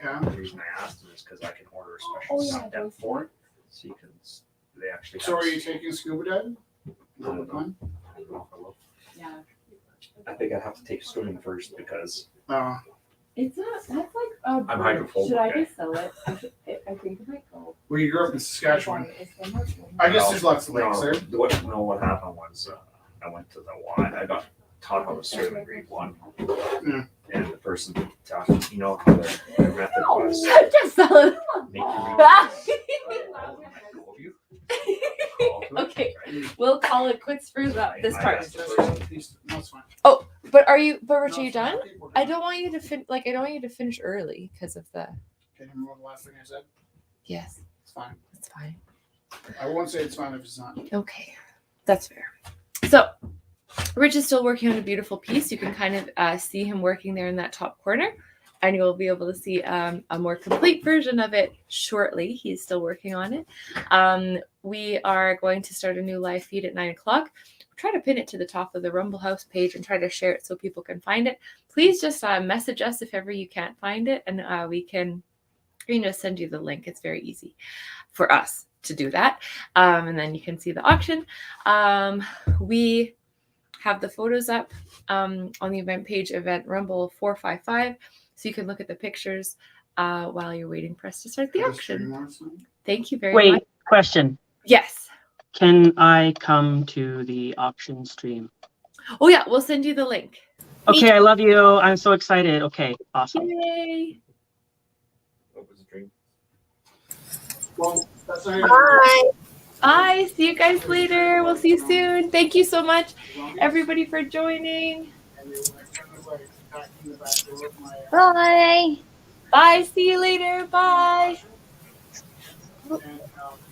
Yeah. The reason I asked him is because I can order a special Oh, yeah, step for it, so you can. They actually. So have are you taking scuba diving? I don't know. Yeah. I think I'd have to take swimming first because It's not. That's like a. I'm hydrophobic. Should I Okay. just sell it? I think it might go. Well, you grew up in Saskatchewan. I guess there's lots of lakes there. What happened was I went to the Y. I got taught how to swim in grade 1. Yeah. And the person taught me, you know, how their method was Just sell it. make you Okay, we'll call it quits for this part. That's fine. But Rich, are you done? I don't want you to I don't want you to finish early because of the. Can you remember the last thing I said? Yes, It's fine. it's fine. I won't say it's fine if it's not. Okay, that's fair. So, Rich is still working on a beautiful piece. You can kind of see him working there in that top corner, and you'll be able to see a more complete version of it shortly. He's still working on it. We are going to start a new live feed at 9 o'clock. Try to pin it to the top of the Rumble House page and try to share it so people can find it. Please just message us if ever you can't find it, and we can send you the link. It's very easy for us to do that. And then you can see the auction. We have the photos up on the event page, Event Rumble 455, so you can look at the pictures while you're waiting for us to start the auction. Thank you very much. Wait, question. Yes. Can I come to the auction stream? Oh yeah, we'll send you the link. Okay, I love you. I'm so excited. Okay, awesome. Yay. What was the dream? Well, that's not Bye. Bye. See you guys later. We'll see you soon. Thank you so much, everybody, for joining. Bye. Bye. See you later. Bye.